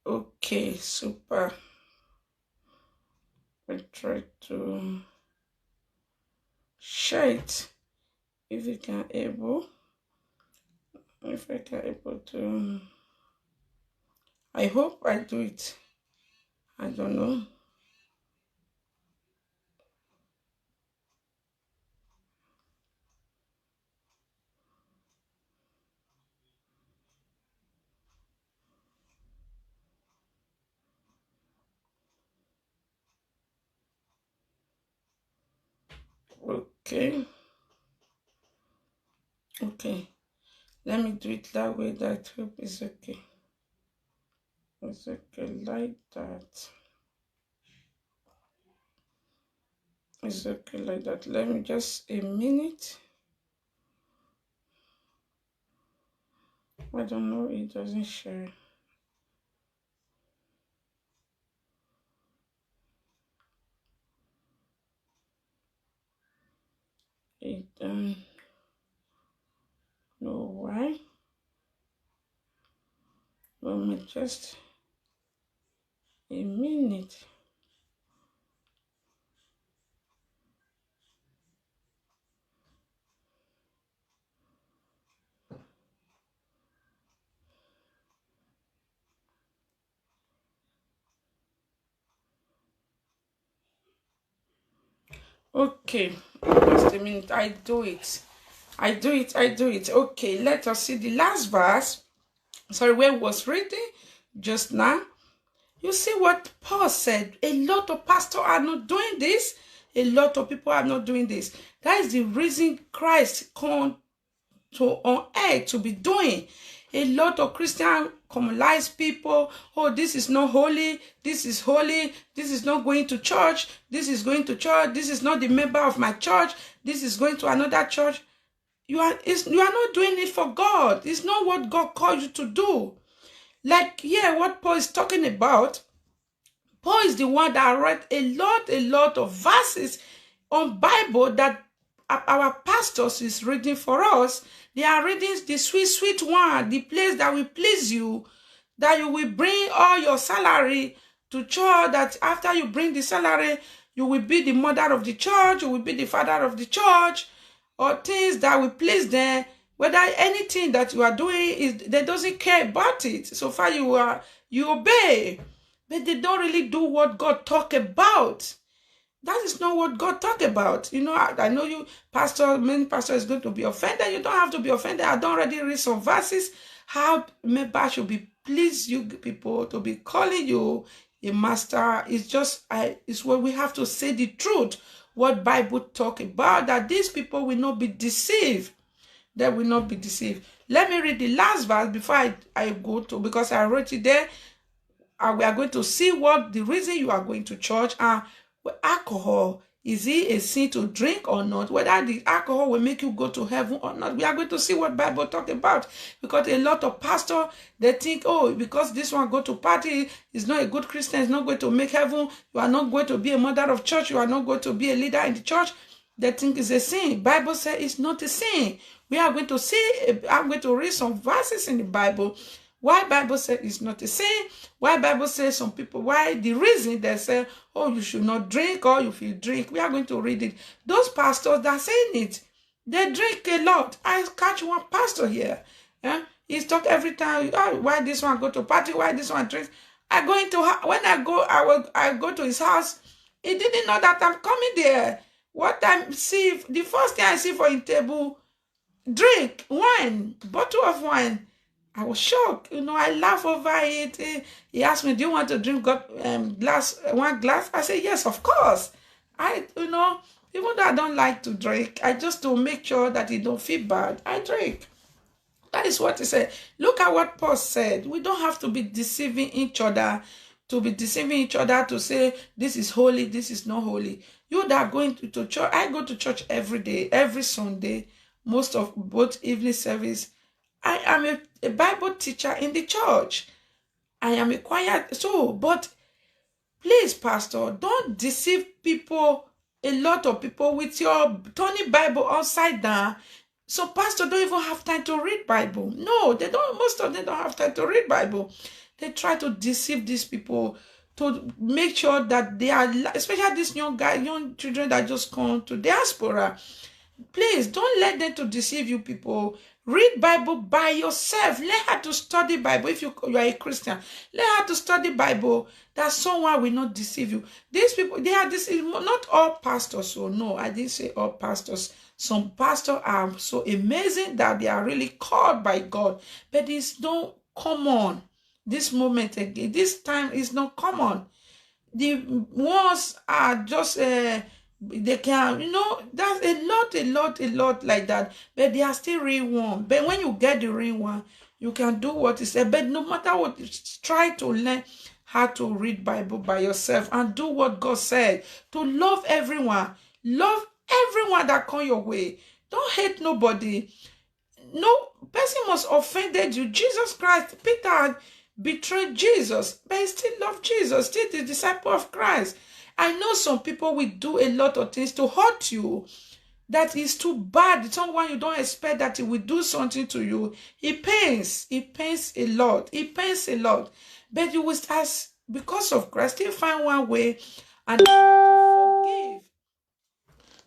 Okay, super. I try to share it if you can able. If I can able to. I hope I do it. I don't know. Okay. Okay. Let me do it that way. That hope is okay. It's okay like that. It's okay like that. Let me just a minute. I don't know. It doesn't share. It don't know why. Let me just a minute. Okay, just a minute. I do it. Okay, let us see the last verse. Sorry, where I was reading just now. You see what Paul said. A lot of pastors are not doing this. A lot of people are not doing this. That is the reason Christ come to on earth to be doing. A lot of Christian communalize people. Oh, this is not holy. This is holy. This is not going to church. This is going to church. This is not the member of my church. This is going to another church. You are not doing it for God. It's not what God called you to do. Like, yeah, what Paul is talking about. Paul is the one that wrote a lot of verses on Bible that our pastors is reading for us. They are reading the sweet one, the place that will please you, that you will bring all your salary to church, that after you bring the salary, you will be the mother of the church, you will be the father of the church, or things that will please them. Whether anything that you are doing, they doesn't care about it. So far you obey. But they don't really do what God talk about. That is not what God talk about. You know, I know you, many pastor is going to be offended. You don't have to be offended. I don't already read some verses. How members should be pleased you people to be calling you a master. It's what we have to say the truth. What Bible talk about, that these people will not be deceived. They will not be deceived. Let me read the last verse before I go to, because I wrote it there. And we are going to see what the reason you are going to church and alcohol Is it a sin to drink or not? Whether the alcohol will make you go to heaven or not? We are going to see what Bible talk about. Because a lot of pastors, they think, oh, because this one go to party, is not a good Christian, is not going to make heaven. You are not going to be a mother of church. You are not going to be a leader in the church. They think it's a sin. Bible says it's not a sin. We are going to see, I'm going to read some verses in the Bible. Why Bible says it's not a sin? Why Bible says some people, why the reason they say, oh, you should not drink, or if you drink, we are going to read it. Those pastors that are saying it, they drink a lot. I catch one pastor here. Yeah? He's talk every time, oh, why this one go to party, why this one drinks. I go into, when I go to his house, he didn't know that I'm coming there. What I see, the first thing I see for his table, drink, wine, bottle of wine. I was shocked. I laugh over it. He asked me, do you want to drink one glass? I said, yes, of course. Even though I don't like to drink, I just to make sure that he don't feel bad, I drink. That is what he said. Look at what Paul said. We don't have to be deceiving each other, to say, this is holy, this is not holy. You that are going to church, I go to church every day, every Sunday, most of both evening service. I am a Bible teacher in the church. I am a choir. But please, pastor, don't deceive people, a lot of people, with your turning Bible upside down. So pastor don't even have time to read Bible. No, they don't. Most of them don't have time to read Bible. They try to deceive these people to make sure that they are, especially these young children that just come to diaspora. Please don't let them to deceive you people. Read Bible by yourself. Learn how to study Bible. If you are a Christian, learn how to study Bible, that someone will not deceive you. These people, they are deceived. Not all pastors. So no, I didn't say all pastors. Some pastors are so amazing that they are really called by God. But it's not common. This moment again, this time is not common. The ones are just they can, that's a lot like that, but they are still real one. But when you get the real one, you can do what is said. But no matter what, try to learn how to read Bible by yourself and do what God said, to love everyone that come your way. Don't hate nobody. No person must offended you. Jesus Christ, Peter betrayed Jesus, but he still loved Jesus, still the disciple of Christ. I know some people will do a lot of things to hurt you. That is too bad. Someone you don't expect that he will do something to you. It pains. It pains a lot. It pains a lot. But you will, as because of Christ, still find one way and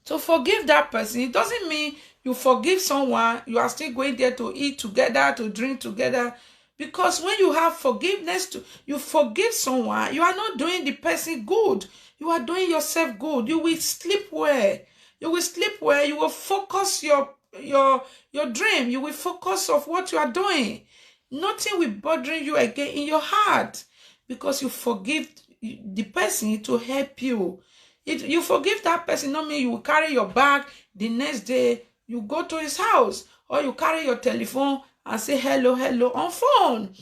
to forgive that person. It doesn't mean you forgive someone, you are still going there to eat together, to drink together. Because when you have forgiveness, you forgive someone, you are not doing the person good. You are doing yourself good. You will sleep well. You will sleep well. You will focus your dream. You will focus on what you are doing. Nothing will bother you again in your heart because you forgive the person to help you. You forgive that person, not mean you will carry your bag the next day, you go to his house, or you carry your telephone and say hello on phone.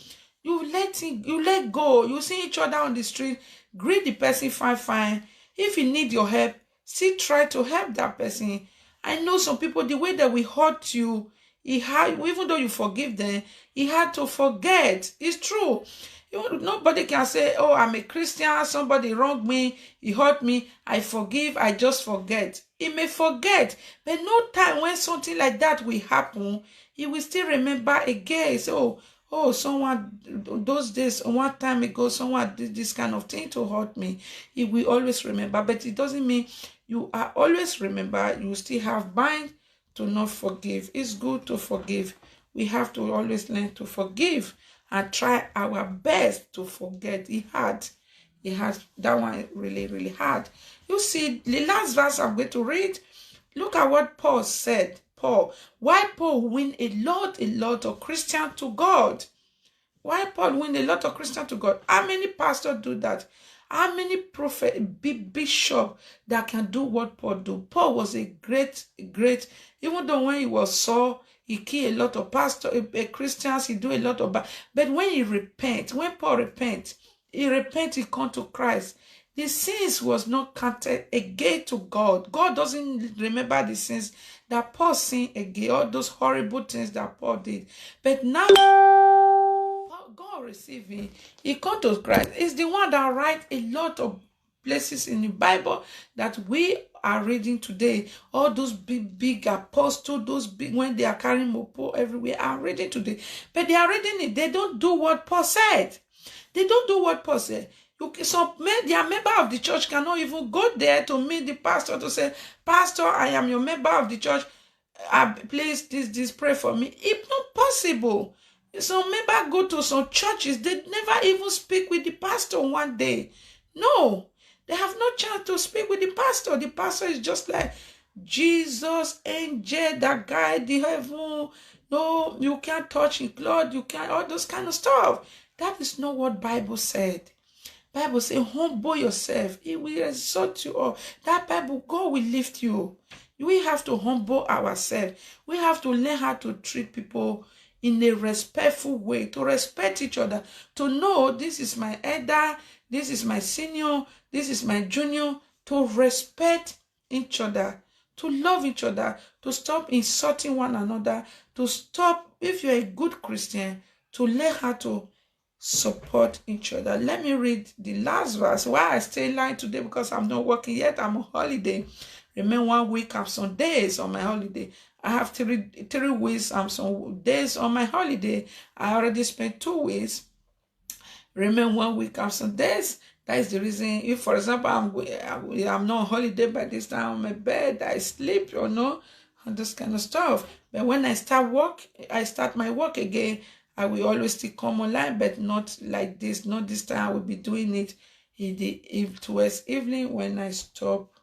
You let go. You see each other on the street, greet the person fine. If you need your help, still try to help that person. I know some people, the way that we hurt you, even though you forgive them, he had to forget. It's true. Nobody can say, oh, I'm a Christian, somebody wronged me, he hurt me, I forgive, I just forget. He may forget, but no time when something like that will happen, he will still remember again. So, oh, someone, those days, one time ago, someone did this kind of thing to hurt me. He will always remember, but it doesn't mean you are always remember. You still have mind to not forgive. It's good to forgive. We have to always learn to forgive and try our best to forget. It has that one really hard. You see, the last verse I'm going to read, look at what Paul said. Why Paul win a lot of Christians to God? Why Paul win a lot of Christians to God? How many pastors do that? How many prophet, bishop that can do what Paul do? Paul was a great, even though when he was Saul, he killed a lot of pastors, Christians, he do a lot of bad. But when he repent, when Paul repent, he come to Christ. The sins was not counted again to God. God doesn't remember the sins that Paul sinned again, all those horrible things that Paul did. But now God received him. He come to Christ. He's the one that writes a lot of places in the Bible that we are reading today. All those big apostles, those big, when they are carrying mopo everywhere, are reading today. But they are reading it. They don't do what Paul said. They don't do what Paul said. Some they are member of the church cannot even go there to meet the pastor to say, Pastor, I am your member of the church. Please, this pray for me. It's not possible. Some members go to some churches, they never even speak with the pastor one day. No, they have no chance to speak with the pastor. The pastor is just like Jesus, angel that guide the heaven. No, you can't touch it, Lord. You can't, all those kind of stuff. That is not what Bible said. Bible says, humble yourself. He will exalt you all. That Bible, God will lift you. We have to humble ourselves. We have to learn how to treat people in a respectful way, to respect each other, to know this is my elder, this is my senior, this is my junior, to respect each other, to love each other, to stop insulting one another, to stop, if you're a good Christian, to learn how to support each other. Let me read the last verse. Why I stay in line today? Because I'm not working yet. I'm on holiday. Remember, 1 week I have some days on my holiday. I have three weeks. I'm some days on my holiday. I already spent 2 weeks. Remember, 1 week I have some days. That is the reason. If, for example, I'm not on holiday by this time on my bed, I sleep, you know, and this kind of stuff. But when I start my work again, I will always still come online, but not like this. Not this time. I will be doing it towards evening when I stop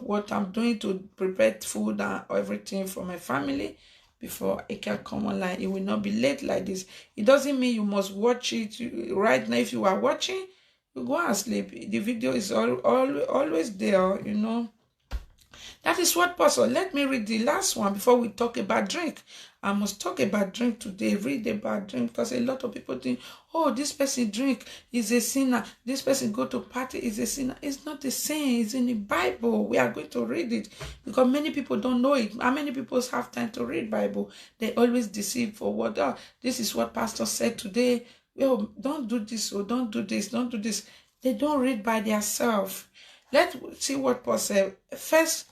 what I'm doing to prepare food and everything for my family before I can come online. It will not be late like this. It doesn't mean you must watch it right now. If you are watching, you go and sleep. The video is always there, you know. That is what Pastor. Let me read the last one before we talk about drink. I must talk about drink today, read about drink, because a lot of people think, oh, this person drink is a sinner. This person go to party is a sinner. It's not the same. It's in the Bible. We are going to read it because many people don't know it. How many people have time to read Bible? They always deceive for what? Oh, this is what Pastor said today. Oh, don't do this or don't do this. Don't do this. They don't read by themselves. Let's see what Paul said. First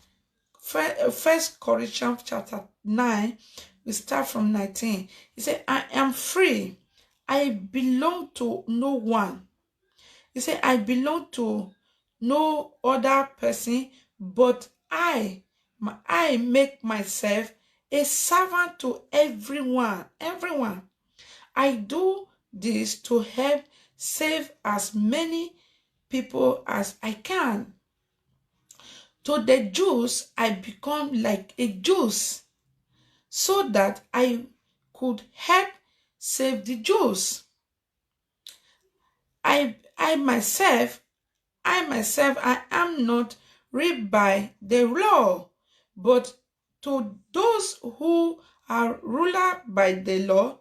Corinthians chapter 9, we start from 19. He said, I am free. I belong to no one. He said, I belong to no other person, but I make myself a servant to everyone. Everyone. I do this to help save as many people as I can. To the Jews, I become like a Jew so that I could help save the Jews. I myself, I am not ruled by the law, but to those who are ruled by the law,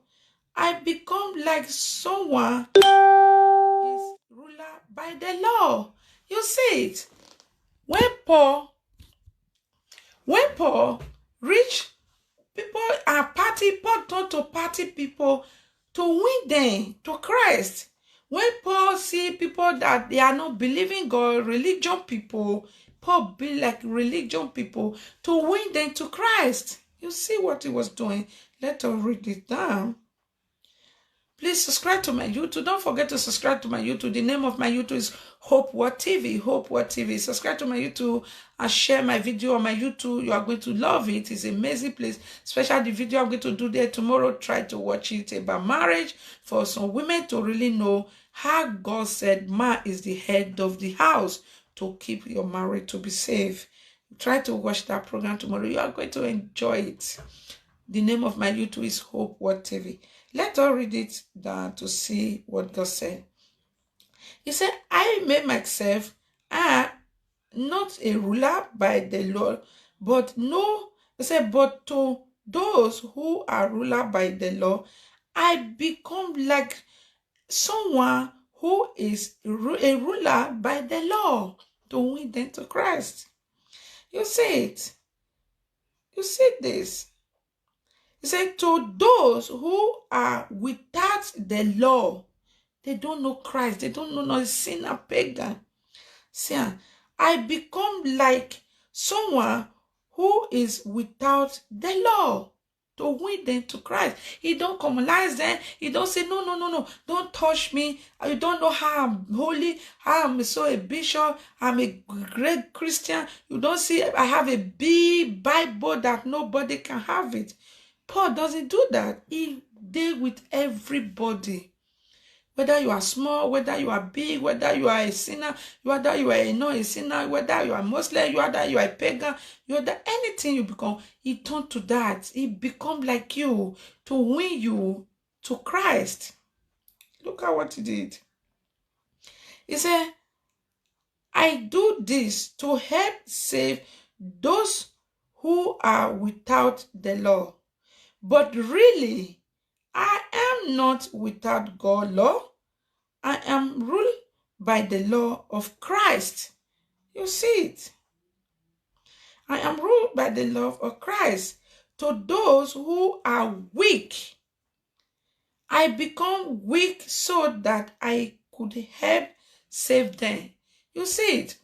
I become like someone who is ruled by the law. You see it? When Paul reached people are Paul turned to party people to win them to Christ. When Paul see people that they are not believing God, religion people, Paul be like religion people to win them to Christ. You see what he was doing. Let us read it down. Please subscribe to my YouTube. Don't forget to subscribe to my YouTube. The name of my YouTube is Hope Word TV. Hope Word TV. Subscribe to my YouTube and share my video on my YouTube. You are going to love it. It's an amazing place. Especially the video I'm going to do there tomorrow. Try to watch it about marriage for some women to really know how God said man is the head of the house to keep your marriage to be safe. Try to watch that program tomorrow. You are going to enjoy it. The name of my YouTube is Hope Word TV. Let us read it down to see what God said. He said, I made myself not a ruler by the law, but but to those who are ruler by the law, I become like someone who is a ruler by the law to win them to Christ. You see it. You see this. He said, to those who are without the law, they don't know Christ. They don't know no sinner, pagan. See, I become like someone who is without the law to win them to Christ. He don't commonize them. He don't say, no, don't touch me. You don't know how I'm holy, how I'm so a bishop, I'm a great Christian. You don't see I have a big Bible that nobody can have it. Paul doesn't do that. He deals with everybody. Whether you are small, whether you are big, whether you are a sinner, whether you are not a sinner, whether you are Muslim, whether you are a pagan, whether anything you become, he turned to that. He become like you to win you to Christ. Look at what he did. He said, I do this to help save those who are without the law. But really, I am not without God's law. I am ruled by the law of Christ. You see it. I am ruled by the law of Christ. To those who are weak, I become weak so that I could help save them. You see it.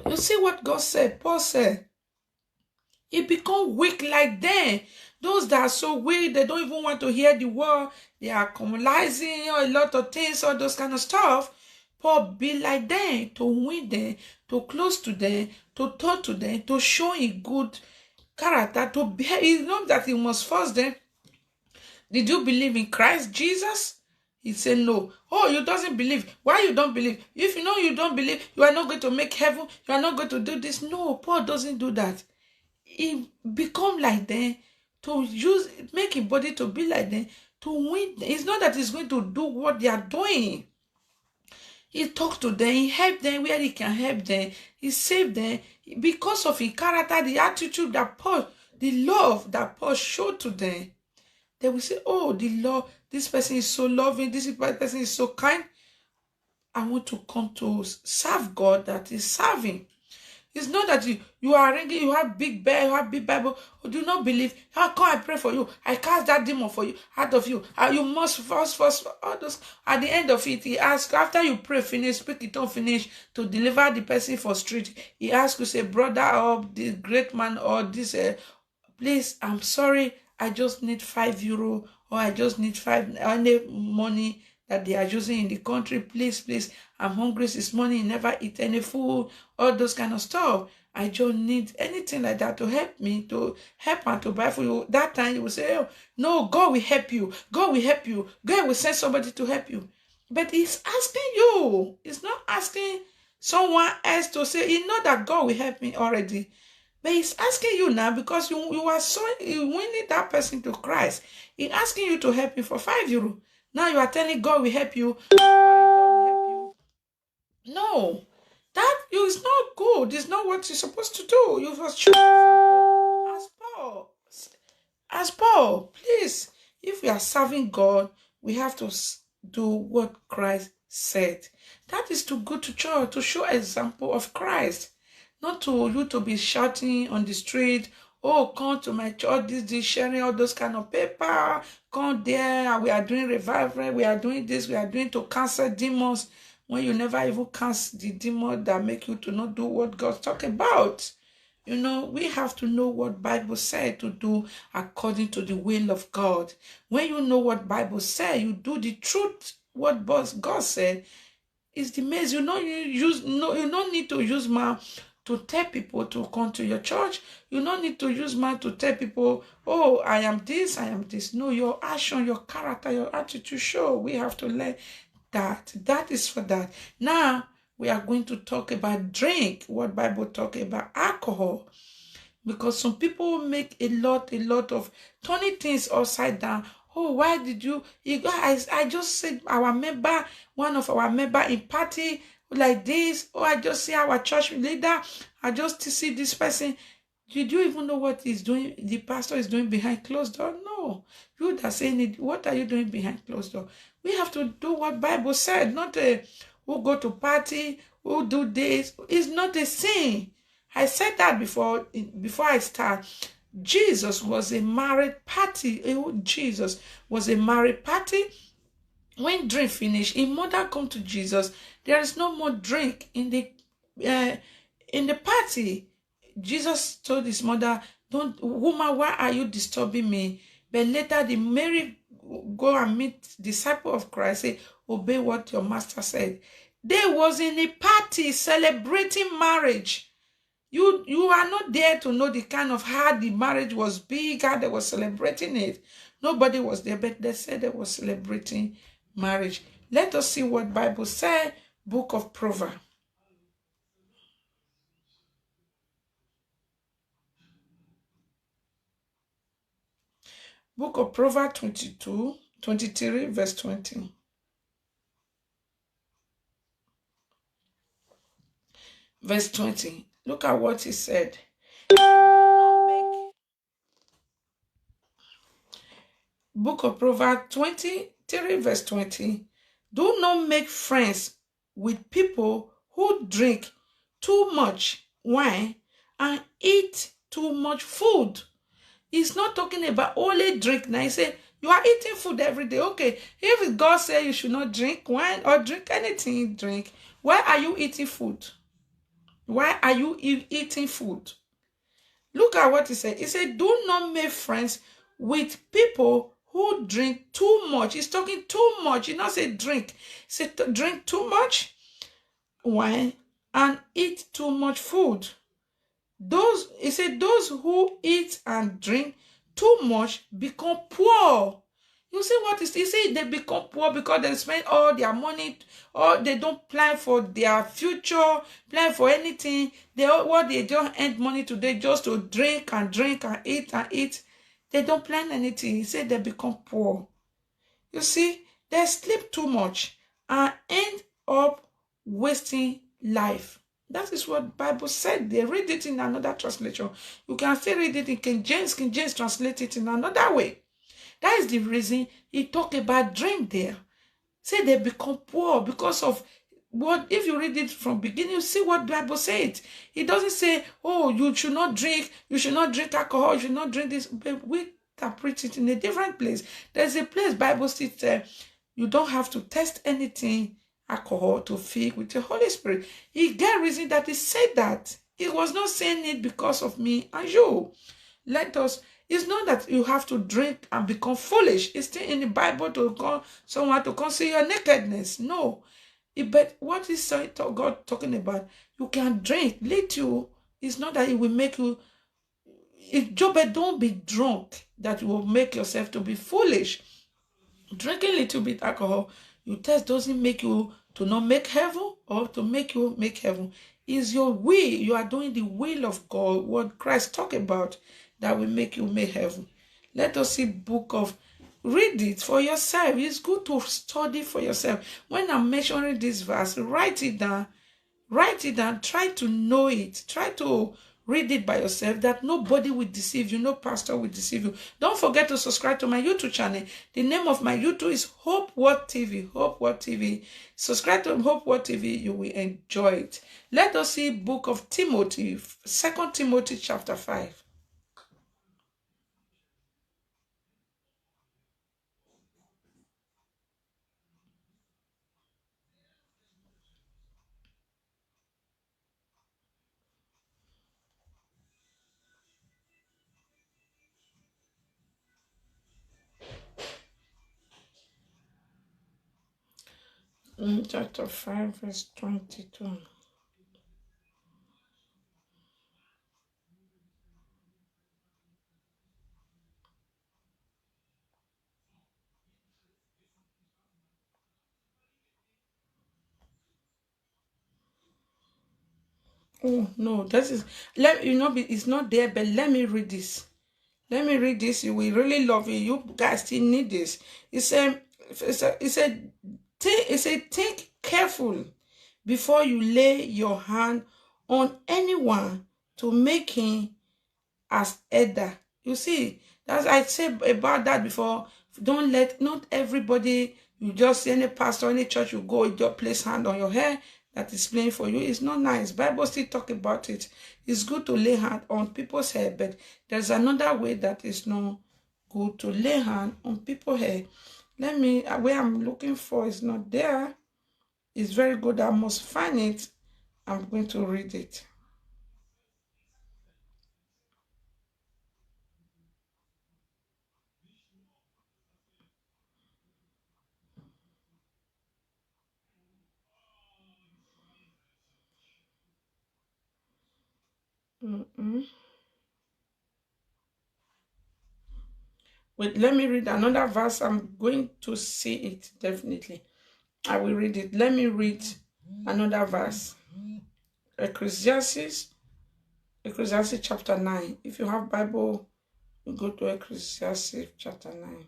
You see what God said, Paul said. He become weak like them. Those that are so weak, they don't even want to hear the word. They are communizing a lot of things, all those kind of stuff. Paul be like them, to win them, to close to them, to talk to them, to show a good character, to be. It's not that he must force them. Did you believe in Christ Jesus? He said no. Oh, you doesn't believe. Why you don't believe? If you know you don't believe, you are not going to make heaven. You are not going to do this. No, Paul doesn't do that. He become like them to make his body to be like them to win. It's not that he's going to do what they are doing. He talked to them, he helped them where he can help them, he saved them because of his character, the attitude that Paul, the love that Paul showed to them. They will say, oh, the love, this person is so loving, this person is so kind. I want to come to serve God that is serving. It's not that you are ringing, you have big bed, you have big Bible. Oh, do not believe. How come I pray for you? I cast that demon for you, out of you. You must first, all those. At the end of it, he asks, after you pray, finish, speak it on, finish, to deliver the person for street. He asks you, say, brother, or this great man, or this, please, I'm sorry, I just need €5, or I just need any money that they are using in the country. Please, I'm hungry this morning, never eat any food, all those kind of stuff. I just need anything like that to help me, to help and to buy for you. That time you will say, oh, no, God will help you. God will help you. God will send somebody to help you. But he's asking you. He's not asking someone else to say, you know that God will help me already. But he's asking you now because you are so winning that person to Christ. He's asking you to help him for €5. Now you are telling God will help you. No, that is not good. It's not what you're supposed to do. You must show example as Paul. Please, if we are serving God, we have to do what Christ said. That is to go to church, to show example of Christ. Not to you to be shouting on the street, oh, come to my church, this, sharing all those kind of paper, come there, we are doing revival, we are doing this, we are doing to cancel demons, when you never even cancel the demon that make you to not do what God's talking about. You know, we have to know what Bible said to do according to the will of God. When you know what Bible said, you do the truth, what God said, is the maze. You don't need to use man to tell people to come to your church. You don't need to use man to tell people, oh, I am this, I am this. No, your action, your character, your attitude show. We have to learn that. That is for that. Now, we are going to talk about drink, what Bible talk about alcohol. Because some people make a lot of turning things upside down. Oh, why did you guys, I just said one of our member in party like this. Oh, I just see our church leader. I just see this person. Did you even know what he's doing? The pastor is doing behind closed door? No. You that saying it, what are you doing behind closed door? We have to do what Bible said, not who go to party, who do this. It's not a sin. I said that before I start. Jesus was a married party. Jesus was a married party. When drink finish, if mother come to Jesus, there is no more drink in the party. Jesus told his mother, "Don't, woman, why are you disturbing me?" But later, the Mary go and meet disciple of Christ, say, "Obey what your master said." They was in a party celebrating marriage. You are not there to know the kind of how the marriage was big, how they were celebrating it. Nobody was there, but they said they were celebrating marriage. Let us see what Bible said. Book of Proverbs. Book of Proverbs 23, verse 20. Verse 20. Look at what he said. Book of Proverbs 23, verse 20. Do not make friends with people who drink too much wine and eat too much food. He's not talking about only drink. Now he said, you are eating food every day. Okay, if God said you should not drink wine or drink anything, drink, why are you eating food? Why are you eating food? Look at what he said. He said, do not make friends with people who drink too much. He's talking too much. He not say drink. He said drink too much wine and eat too much food. He said those who eat and drink too much become poor. You see what is he said? They become poor because they spend all their money, or they don't plan for their future, plan for anything. They just earn money today just to drink and eat and eat. They don't plan anything. He said they become poor. You see, they sleep too much and end up wasting life. That is what Bible said. They read it in another translation. You can still read it in King James. King James translate it in another way. That is the reason he talked about drink there. Say they become poor because of what, if you read it from beginning, you see what Bible said. It doesn't say, oh, you should not drink alcohol, you should not drink this. But we interpret it in a different place. There's a place Bible says you don't have to test anything alcohol to fill with the Holy Spirit. He get reason that he said that. He was not saying it because of me and you. It's not that you have to drink and become foolish. It's still in the Bible to call someone to conceal your nakedness. No. But what is God talking about? You can drink little. It's not that it will make you. But don't be drunk that will make yourself to be foolish. Drinking a little bit alcohol, you test doesn't make you to not make heaven or to make you make heaven. Is your will. You are doing the will of God, what Christ talked about, that will make you make heaven. Let us see book of, read it for yourself. It's good to study for yourself. When I'm mentioning this verse, write it down. Write it down. Try to know it. Try to read it by yourself, that nobody will deceive you. No pastor will deceive you. Don't forget to subscribe to my YouTube channel. The name of my YouTube is Hope World TV. Hope World TV. Subscribe to Hope World TV. You will enjoy it. Let us see book of Timothy, 2 Timothy chapter 5. Chapter 5, verse 22. Oh no, that is, it's not there, but let me read this. Let me read this. You will really love it. You guys still need this. It said, think careful before you lay your hand on anyone to make him as elder. You see, that's I said about that before. Don't let, not everybody, you just see any pastor, any church you go, you just place hand on your hair that is playing for you. It's not nice. Bible still talk about it. It's good to lay hand on people's hair, but there's another way that is not good to lay hand on people's hair. Let me, where I'm looking for is not there. It's very good. I must find it. I'm going to read it. Wait, let me read another verse. I'm going to see it definitely. I will read it. Let me read another verse. Ecclesiastes chapter 9. If you have Bible, you go to Ecclesiastes chapter 9.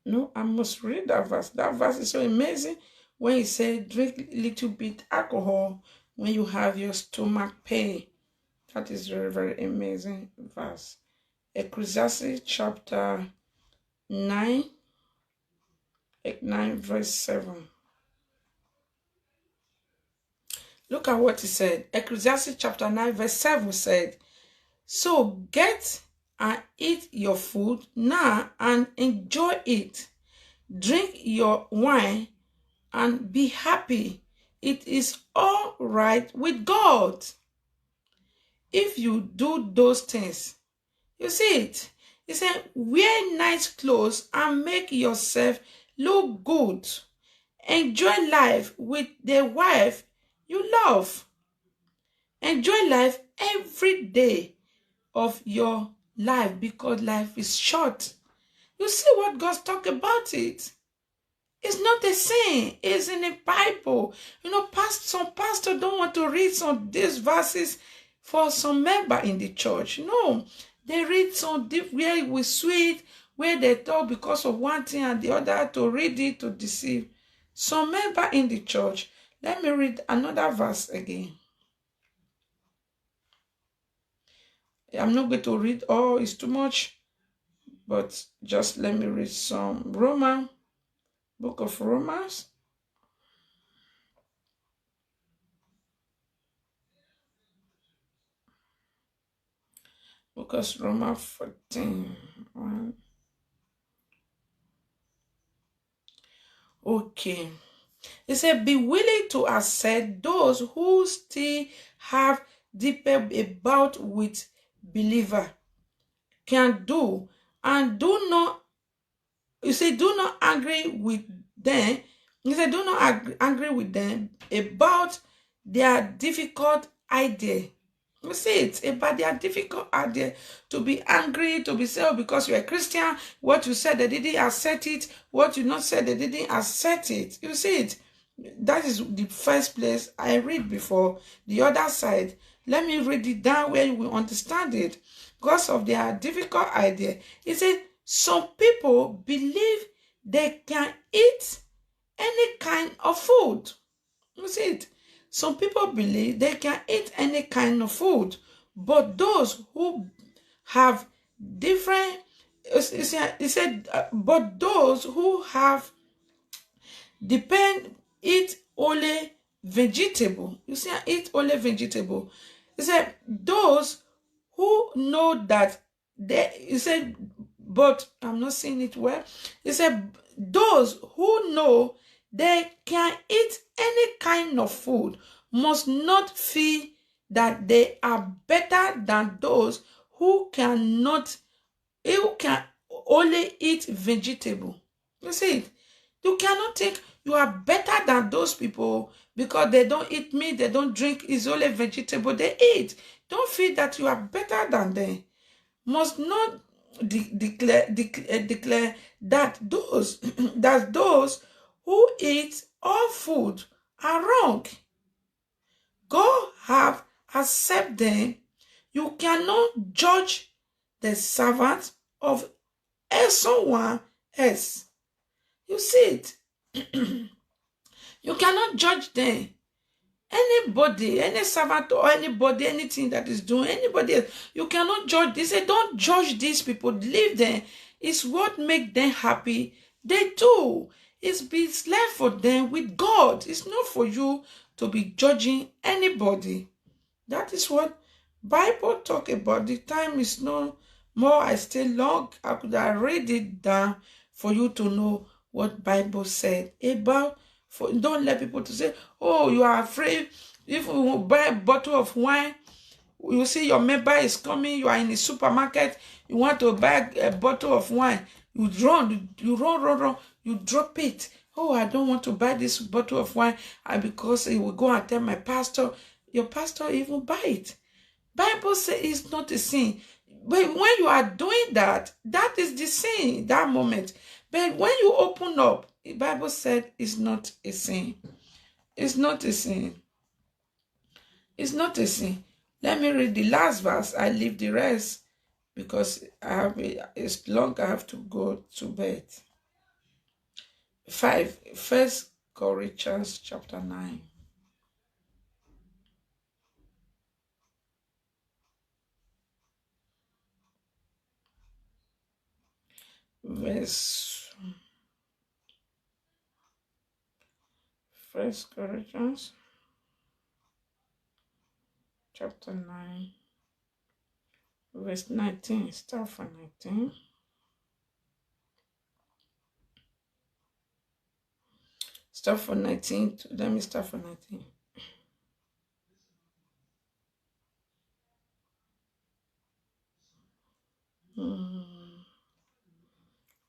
No, I must read that verse. That verse is so amazing. When he said, drink little bit alcohol when you have your stomach pain. That is very, very amazing verse. Ecclesiastes chapter 9 verse 7. Look at what he said. Ecclesiastes chapter 9 verse 7 said, so get and eat your food now and enjoy it. Drink your wine and be happy. It is all right with God. If you do those things, you see it. He said, wear nice clothes and make yourself look good. Enjoy life with the wife you love. Enjoy life every day of your life because life is short. You see what God's talk about it. It's not the same. It's in the Bible. You know, some pastors don't want to read some of these verses for some member in the church. No, they read some deep where it was sweet, where they talk because of one thing and the other to read it to deceive some member in the church. Let me read another verse again. I'm not going to read all, it's too much, but just let me read some. Book of Romans. Book of Romans 14. Okay. It said, be willing to accept those who still have deeper about with believer can do, and do not, you say, do not agree with them. You say, do not agree with them about their difficult idea. You see, it's about their difficult idea to be angry, to be say, oh, because you're a Christian, what you said, they didn't accept it. What you not said, they didn't accept it. You see it. That is the first place I read before. The other side, let me read it down where you will understand it. Because of their difficult idea. It said, some people believe they can eat any kind of food. You see it. Some people believe they can eat any kind of food, but those who have different, he said, but those who have depend eat only vegetable. You see, eat only vegetable. He said, those who know that they, he said, but I'm not saying it well. He said, those who know they can eat any kind of food must not feel that they are better than those who can only eat vegetable. You see it? You cannot think you are better than those people because they don't eat meat, they don't drink, it's only vegetable they eat. Don't feel that you are better than them. Must not declare that those that those who eat all food are wrong. God have accept them. You cannot judge the servant of someone else. You see it. You cannot judge them. Anybody, any servant or anybody, anything that is doing, anybody else, you cannot judge. They say, don't judge these people. Leave them. It's what make them happy. They do. It's left for them with God. It's not for you to be judging anybody. That is what Bible talk about. The time is no more. I stay long. I could have read it down for you to know what Bible said about. Don't let people to say, oh, you are afraid. If you buy a bottle of wine, you see your member is coming, you are in the supermarket, you want to buy a bottle of wine, you run, you drop it. Oh, I don't want to buy this bottle of wine because it will go and tell my pastor. Your pastor even buy it. Bible says it's not a sin. But when you are doing that, that is the sin, that moment. But when you open up, the Bible said it's not a sin. It's not a sin. It's not a sin. Let me read the last verse. I leave the rest because it's long. I have to go to bed. 5. 1 Corinthians chapter 9. Verse 1 Corinthians chapter 9, verse 19. Start from 19. Start from 19. Let me start from 19.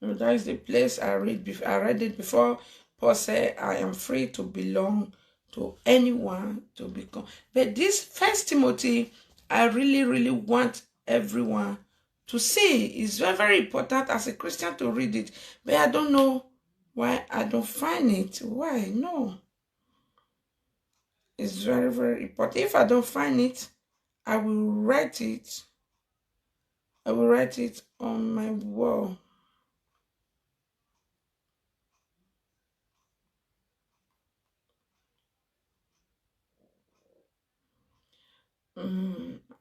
That is the place I read it before. Paul said, I am free to belong to anyone to become. But this First Timothy, I really want everyone to see. It's very, very important as a Christian to read it. But I don't know why I don't find it. Why? No. It's very, very important. If I don't find it, I will write it. I will write it on my wall.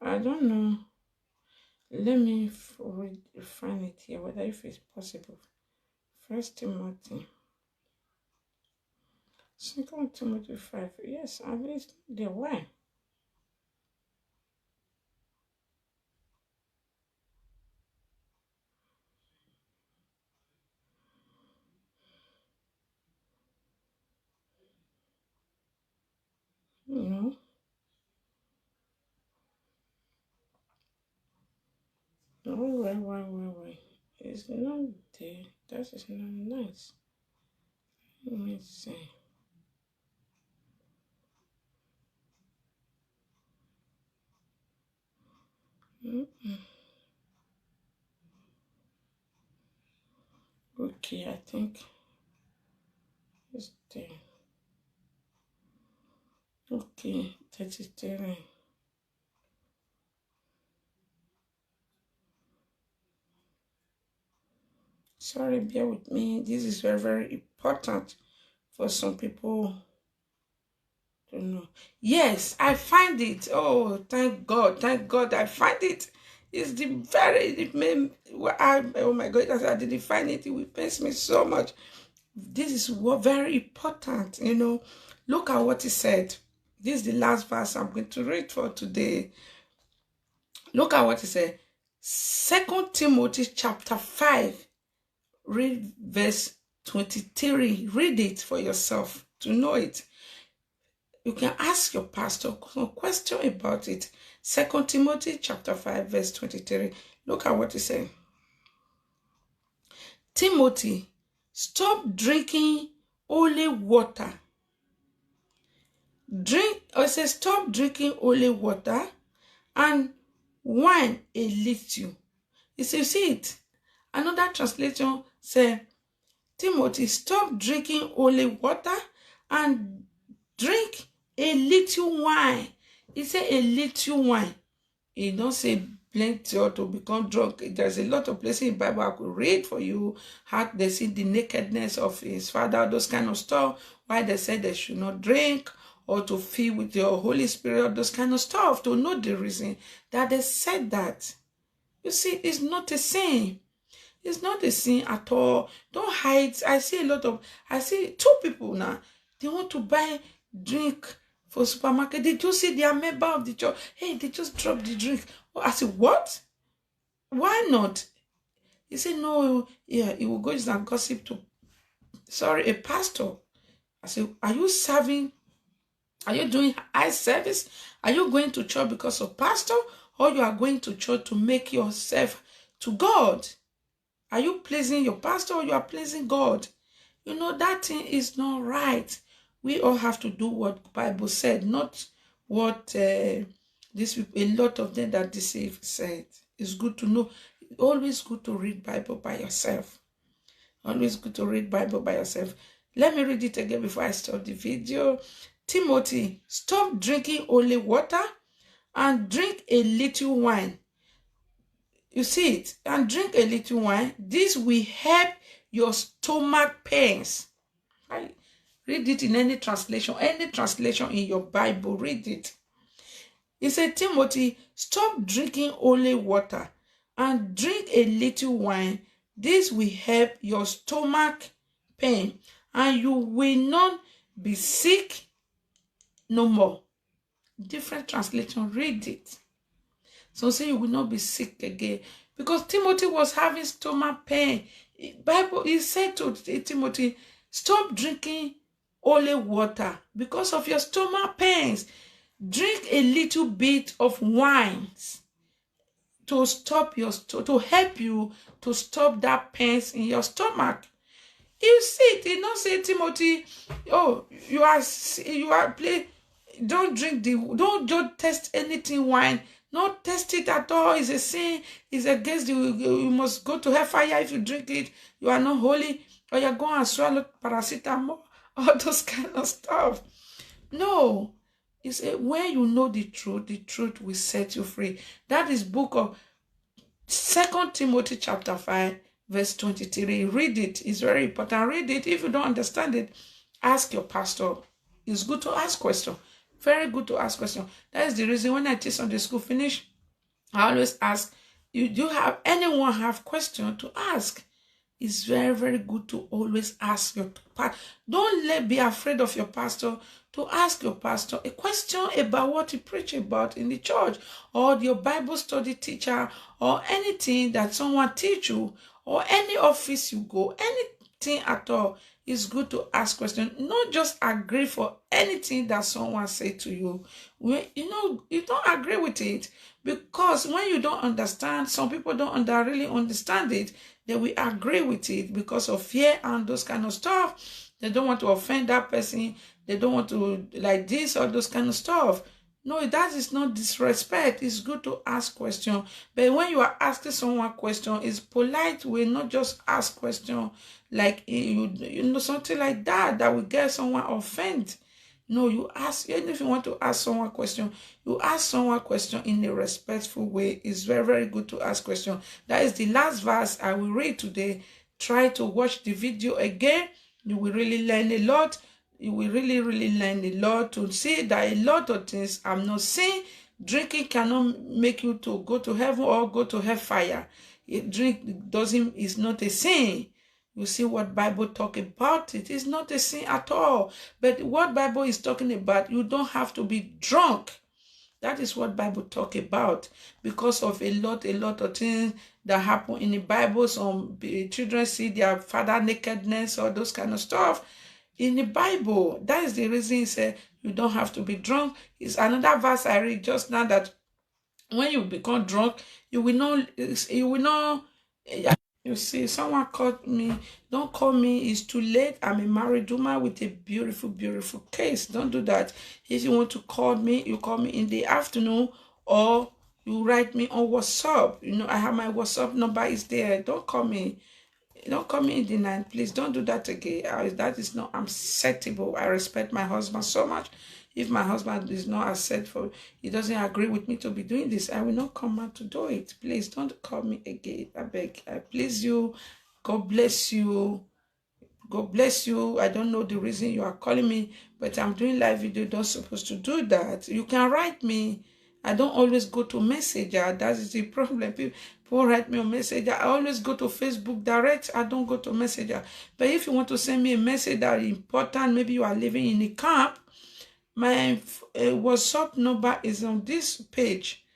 I don't know. Let me find it here, whether if it's possible. First Timothy. 2 Timothy 5. Yes, at least there were. No. Wait. It's not there. That is not nice. Let me see. Okay, I think it's there. Okay, 33. Sorry, bear with me. This is very, very important for some people to know. Yes, I find it. Oh, thank God, I find it. It's the main. Oh my God, I didn't find it. It will pain me so much. This is what very important. Look at what he said. This is the last verse I'm going to read for today. Look at what he said. 2 Timothy chapter 5. Read verse 23. Read it for yourself to know it. You can ask your pastor some question about it. 2 Timothy chapter 5 verse 23. Look at what he said. Timothy, stop drinking only water. Stop drinking only water and wine a little. You see it. Another translation says, Timothy, stop drinking only water and drink a little wine. He said a little wine. He don't say plenty or to become drunk. There's a lot of places in the Bible I could read for you how they see the nakedness of his father, those kind of stuff, why they said they should not drink or to fill with your Holy Spirit, or those kind of stuff, to know the reason that they said that. You see, it's not a sin. It's not a sin at all. Don't hide. I see two people now. They want to buy drink for supermarket. They just say they are member of the church. Hey, they just dropped the drink. I said, what? Why not? He said, no, yeah, he will go and gossip to, a pastor. I said, are you serving? Are you doing eye service? Are you going to church because of pastor? Or you are going to church to make yourself to God? Are you pleasing your pastor or you are pleasing God? You know, that thing is not right. We all have to do what the Bible said, not what a lot of them that deceive said. It's good to know. Always good to read Bible by yourself. Always good to read Bible by yourself. Let me read it again before I stop the video. Timothy, stop drinking only water and drink a little wine. You see it? And drink a little wine. This will help your stomach pains. Right? Read it in any translation in your Bible. Read it. He said, Timothy, stop drinking only water and drink a little wine. This will help your stomach pain and you will not be sick no more. Different translation. Read it. So say you will not be sick again. Because Timothy was having stomach pain. Bible, he said to Timothy, stop drinking only water because of your stomach pains. Drink a little bit of wine to stop to help you to stop that pains in your stomach. You see, it did not say, Timothy, oh, don't test anything wine. Not test it at all. It's a sin. It's against you must go to hellfire if you drink it. You are not holy. Or you're going and swallow paracetamol. All those kind of stuff. No. It's when you know the truth will set you free. That is book of 2 Timothy chapter 5, verse 23. Read it. It's very important. Read it. If you don't understand it, ask your pastor. It's good to ask questions. Very good to ask questions. That is the reason when I teach Sunday school finish, I always ask, do have anyone have question to ask? It's very, very good to always ask your pastor. Don't be afraid of your pastor to ask your pastor a question about what he preach about in the church, or your Bible study teacher, or anything that someone teach you, or any office you go, anything at all. It's good to ask questions, not just agree for anything that someone say to you. You don't agree with it, because when you don't understand, some people don't really understand it, they will agree with it because of fear and those kind of stuff. They don't want to offend that person. They don't want to like this or those kind of stuff. No, that is not disrespect. It's good to ask questions. But when you are asking someone a question, it's polite way, not just ask question like something like that will get someone offended. No, you ask, even if you want to ask someone a question, you ask someone a question in a respectful way. It's very, very good to ask questions. That is the last verse I will read today. Try to watch the video again. You will really learn a lot. You will really, really learn a lot to see that a lot of things I'm not saying. Drinking cannot make you to go to heaven or go to hellfire. Drink is not a sin. You see what Bible talk about? It is not a sin at all. But what Bible is talking about, you don't have to be drunk. That is what Bible talk about. Because of a lot of things that happen in the Bible. Some children see their father nakedness or those kind of stuff. In the Bible, that is the reason he said you don't have to be drunk. It's another verse I read just now that when you become drunk, you will not. You see, someone called me. Don't call me. It's too late. I'm a married woman with a beautiful, beautiful case. Don't do that. If you want to call me, you call me in the afternoon or you write me on WhatsApp. I have my WhatsApp number is there. Don't call me. Don't call me in the night. Please don't do that again. That is not acceptable. I respect my husband so much. If my husband is not acceptable, he doesn't agree with me to be doing this, I will not come out to do it. Please don't call me again. I beg. I please you. God bless you. God bless you. I don't know the reason you are calling me, but I'm doing live video. Don't supposed to do that. You can write me. I don't always go to Messenger. That is the problem. People write me on Messenger. I always go to Facebook direct. I don't go to Messenger. But if you want to send me a message that is important, maybe you are living in a camp, my WhatsApp number is on this page.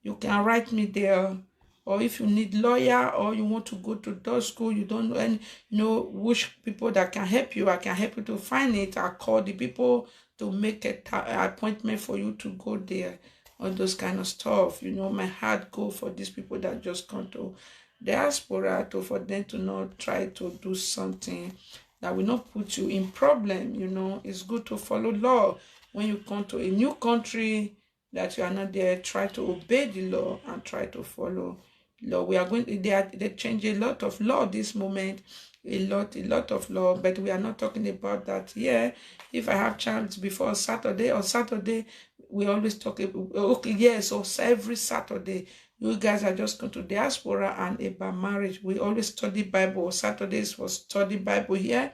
You can write me there. Or if you need lawyer, or you want to go to law school, you don't know any, which people that can help you, I can help you to find it. I call the people to make an appointment for you to go there. All those kind of stuff. My heart go for these people that just come to diaspora, for them to not try to do something that will not put you in problem. It's good to follow law. When you come to a new country that you are not there, try to obey the law and try to follow law. We are going they change a lot of law this moment, a lot of law, but we are not talking about that here. If I have chance before Saturday, or Saturday we always talk about, okay, yes, so every Saturday you guys are just going to diaspora and about marriage. We always study Bible. Saturdays for study Bible here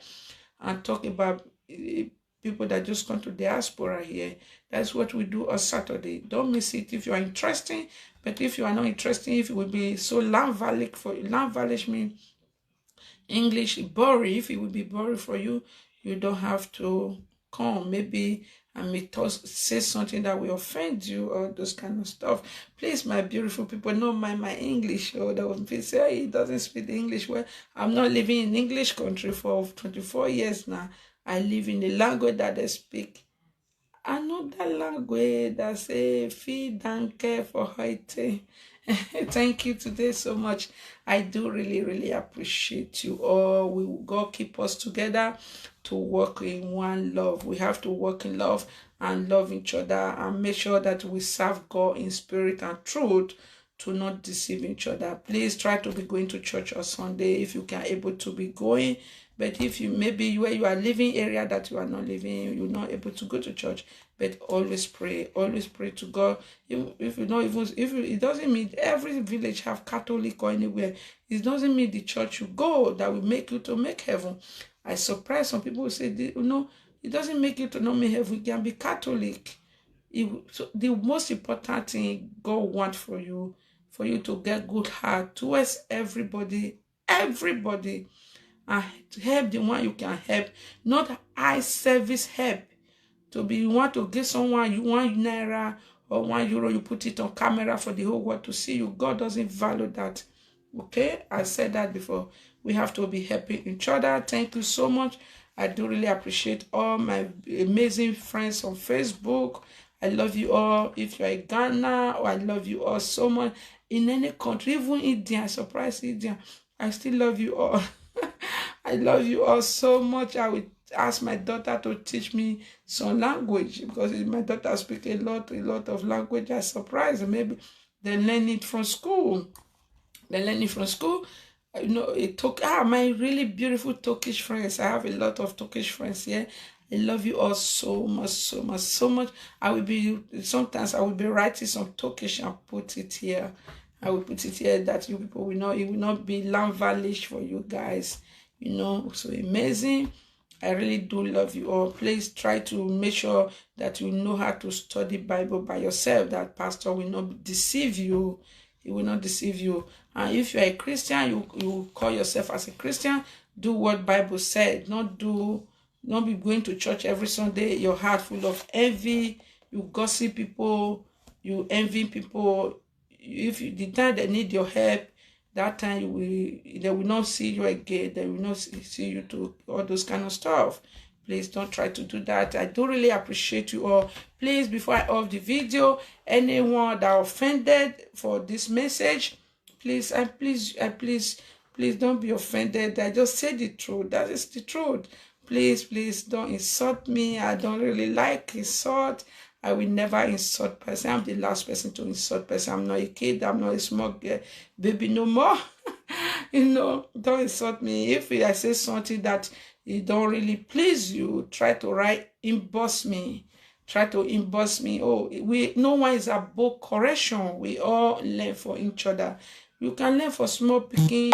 and talk about people that just come to diaspora here. That's what we do on Saturday. Don't miss it if you are interested. But if you are not interested, if it will be so lamvalic for you, lamvalish means English boring. If it will be boring for you, you don't have to come. Maybe I may say something that will offend you, or those kind of stuff. Please, my beautiful people, don't mind my English. Or that will say, hey, he doesn't speak English well. I'm not living in English country for 24 years now. I live in a language that they speak. Another language that say, feed and care for Haiti. Thank you today so much. I do really appreciate you all. God keep us together to work in one love. We have to work in love and love each other and make sure that we serve God in spirit and truth, to not deceive each other. Please try to be going to church on Sunday if you can able to be going. But if you maybe where you are living area that you are not living, you're not able to go to church, but always pray to God. If you know, it doesn't mean every village have Catholic or anywhere. It doesn't mean the church you go that will make you to make heaven. I surprise some people who say, it doesn't make you to not make heaven. You can be Catholic. So the most important thing God wants for you to get good heart towards everybody, and to help the one you can help, not eye service help. You want to give someone you €1 or €1, you put it on camera for the whole world to see you. God doesn't value that. Okay, I said that before. We have to be helping each other. Thank you so much. I do really appreciate all my amazing friends on Facebook. I love you all. If you're in Ghana, I love you all so much. In any country, even India, surprise India, I still love you all. I love you all so much. I will ask my daughter to teach me some language, because my daughter speaks a lot of language. I surprised. Maybe they learn it from school. My really beautiful Turkish friends. I have a lot of Turkish friends here. I love you all so much. Sometimes I will be writing some Turkish and put it here. I will put it here that you people will know it will not be lamvalish for you guys. So amazing. I really do love you all. Please try to make sure that you know how to study Bible by yourself. That pastor will not deceive you. He will not deceive you. And if you are a Christian, you call yourself as a Christian. Do what Bible said. Not be going to church every Sunday. Your heart full of envy. You gossip people. You envy people. The time they need your help, that time they will not see you again. They will not see you to all those kind of stuff. Please don't try to do that. I do really appreciate you all. Please, before I off the video, anyone that offended for this message, please don't be offended. I just say the truth. That is the truth. Please don't insult me. I don't really like insult. I will never insult person. I'm the last person to insult person. I'm not a kid. I'm not a small girl, baby no more. Don't insult me. If I say something that it don't really please you, try to inbox me. Try to inbox me. No one is above correction. We all learn for each other. You can learn for small picking.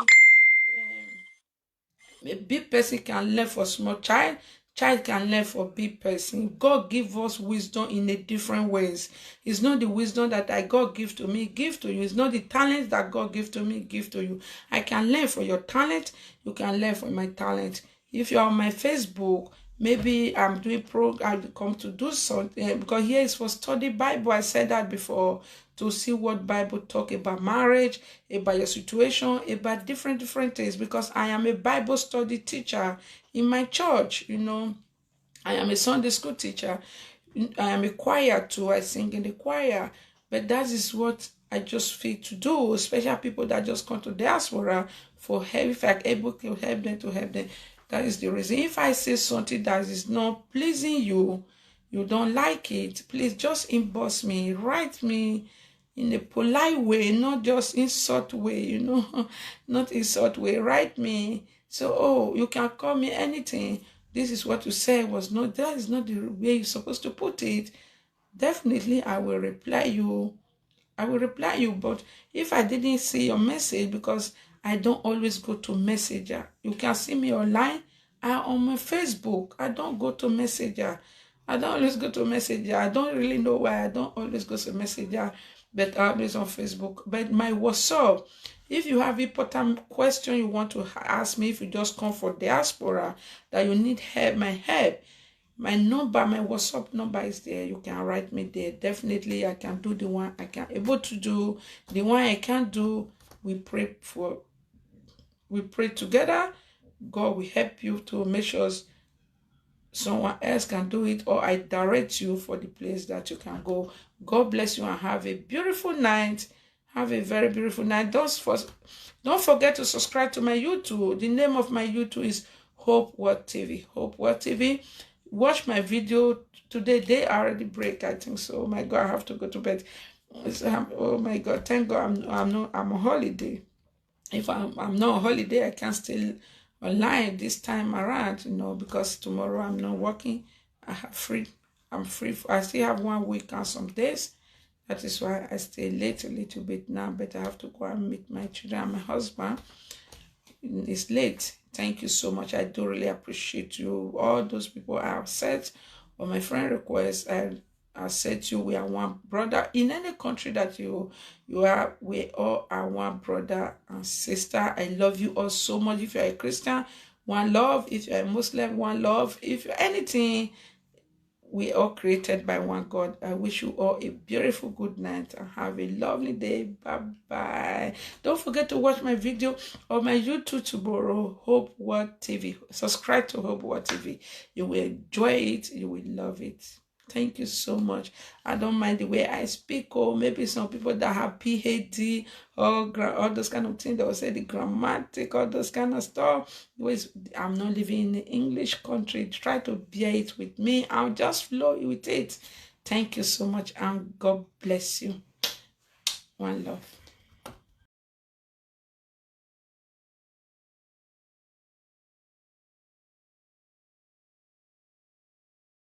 A big person can learn for small child. Child can learn for big person. God give us wisdom in a different ways. It's not the wisdom that God give to me, give to you. It's not the talent that God give to me, give to you. I can learn from your talent. You can learn from my talent. If you are on my Facebook, maybe I'm doing I come to do something, because here is for study Bible. I said that before, to see what Bible talk about marriage, about your situation, about different things, because I am a Bible study teacher in my church. I am a Sunday school teacher. I am a choir too. I sing in the choir. But that is what I just feel to do, especially people that just come to diaspora for help. If I'm able to help them. That is the reason. If I say something that is not pleasing you, you don't like it, please just inbox me, write me in a polite way, not just insult way, not insult way. Write me. So, you can call me anything. This is what you said that is not the way you're supposed to put it. Definitely, I will reply you. But if I didn't see your message, because I don't always go to Messenger. You can see me online. I'm on my Facebook. I don't go to Messenger. I don't always go to Messenger. I don't really know why I don't always go to Messenger, but I'm always on Facebook. But my WhatsApp, if you have important question you want to ask me, if you just come for diaspora, that you need help, my number, my WhatsApp number is there. You can write me there. Definitely, I can do the one I can able to do. The one I can't do, we pray together. God will help you to make sure someone else can do it, or I direct you for the place that you can go. God bless you and have a beautiful night. Have a very beautiful night. Don't forget to subscribe to my YouTube. The name of my YouTube is Hope World TV. Hope World TV. Watch my video today. They already break, I think so. Oh my God, I have to go to bed. Oh my God, thank God I'm on holiday. If I'm not on holiday, I can still online this time around, because tomorrow I'm not working. I'm free. I still have 1 week and some days. That is why I stay late a little bit now, but I have to go and meet my children and my husband. It's late. Thank you so much. I do really appreciate you. All those people I have said on my friend request, I said to you, we are one brother. In any country that you are, we all are one brother and sister. I love you all so much. If you're a Christian, one love. If you're a Muslim, one love. If you're anything, we all created by one God. I wish you all a beautiful good night and have a lovely day. Bye-bye. Don't forget to watch my video on my YouTube tomorrow, Hope World TV. Subscribe to Hope World TV. You will enjoy it. You will love it. Thank you so much. I don't mind the way I speak, or maybe some people that have PhD or all those kind of things, they will say the grammatic, all those kind of stuff. I'm not living in the English country. Try to bear it with me. I'll just flow with it. Thank you so much, and God bless you. One love.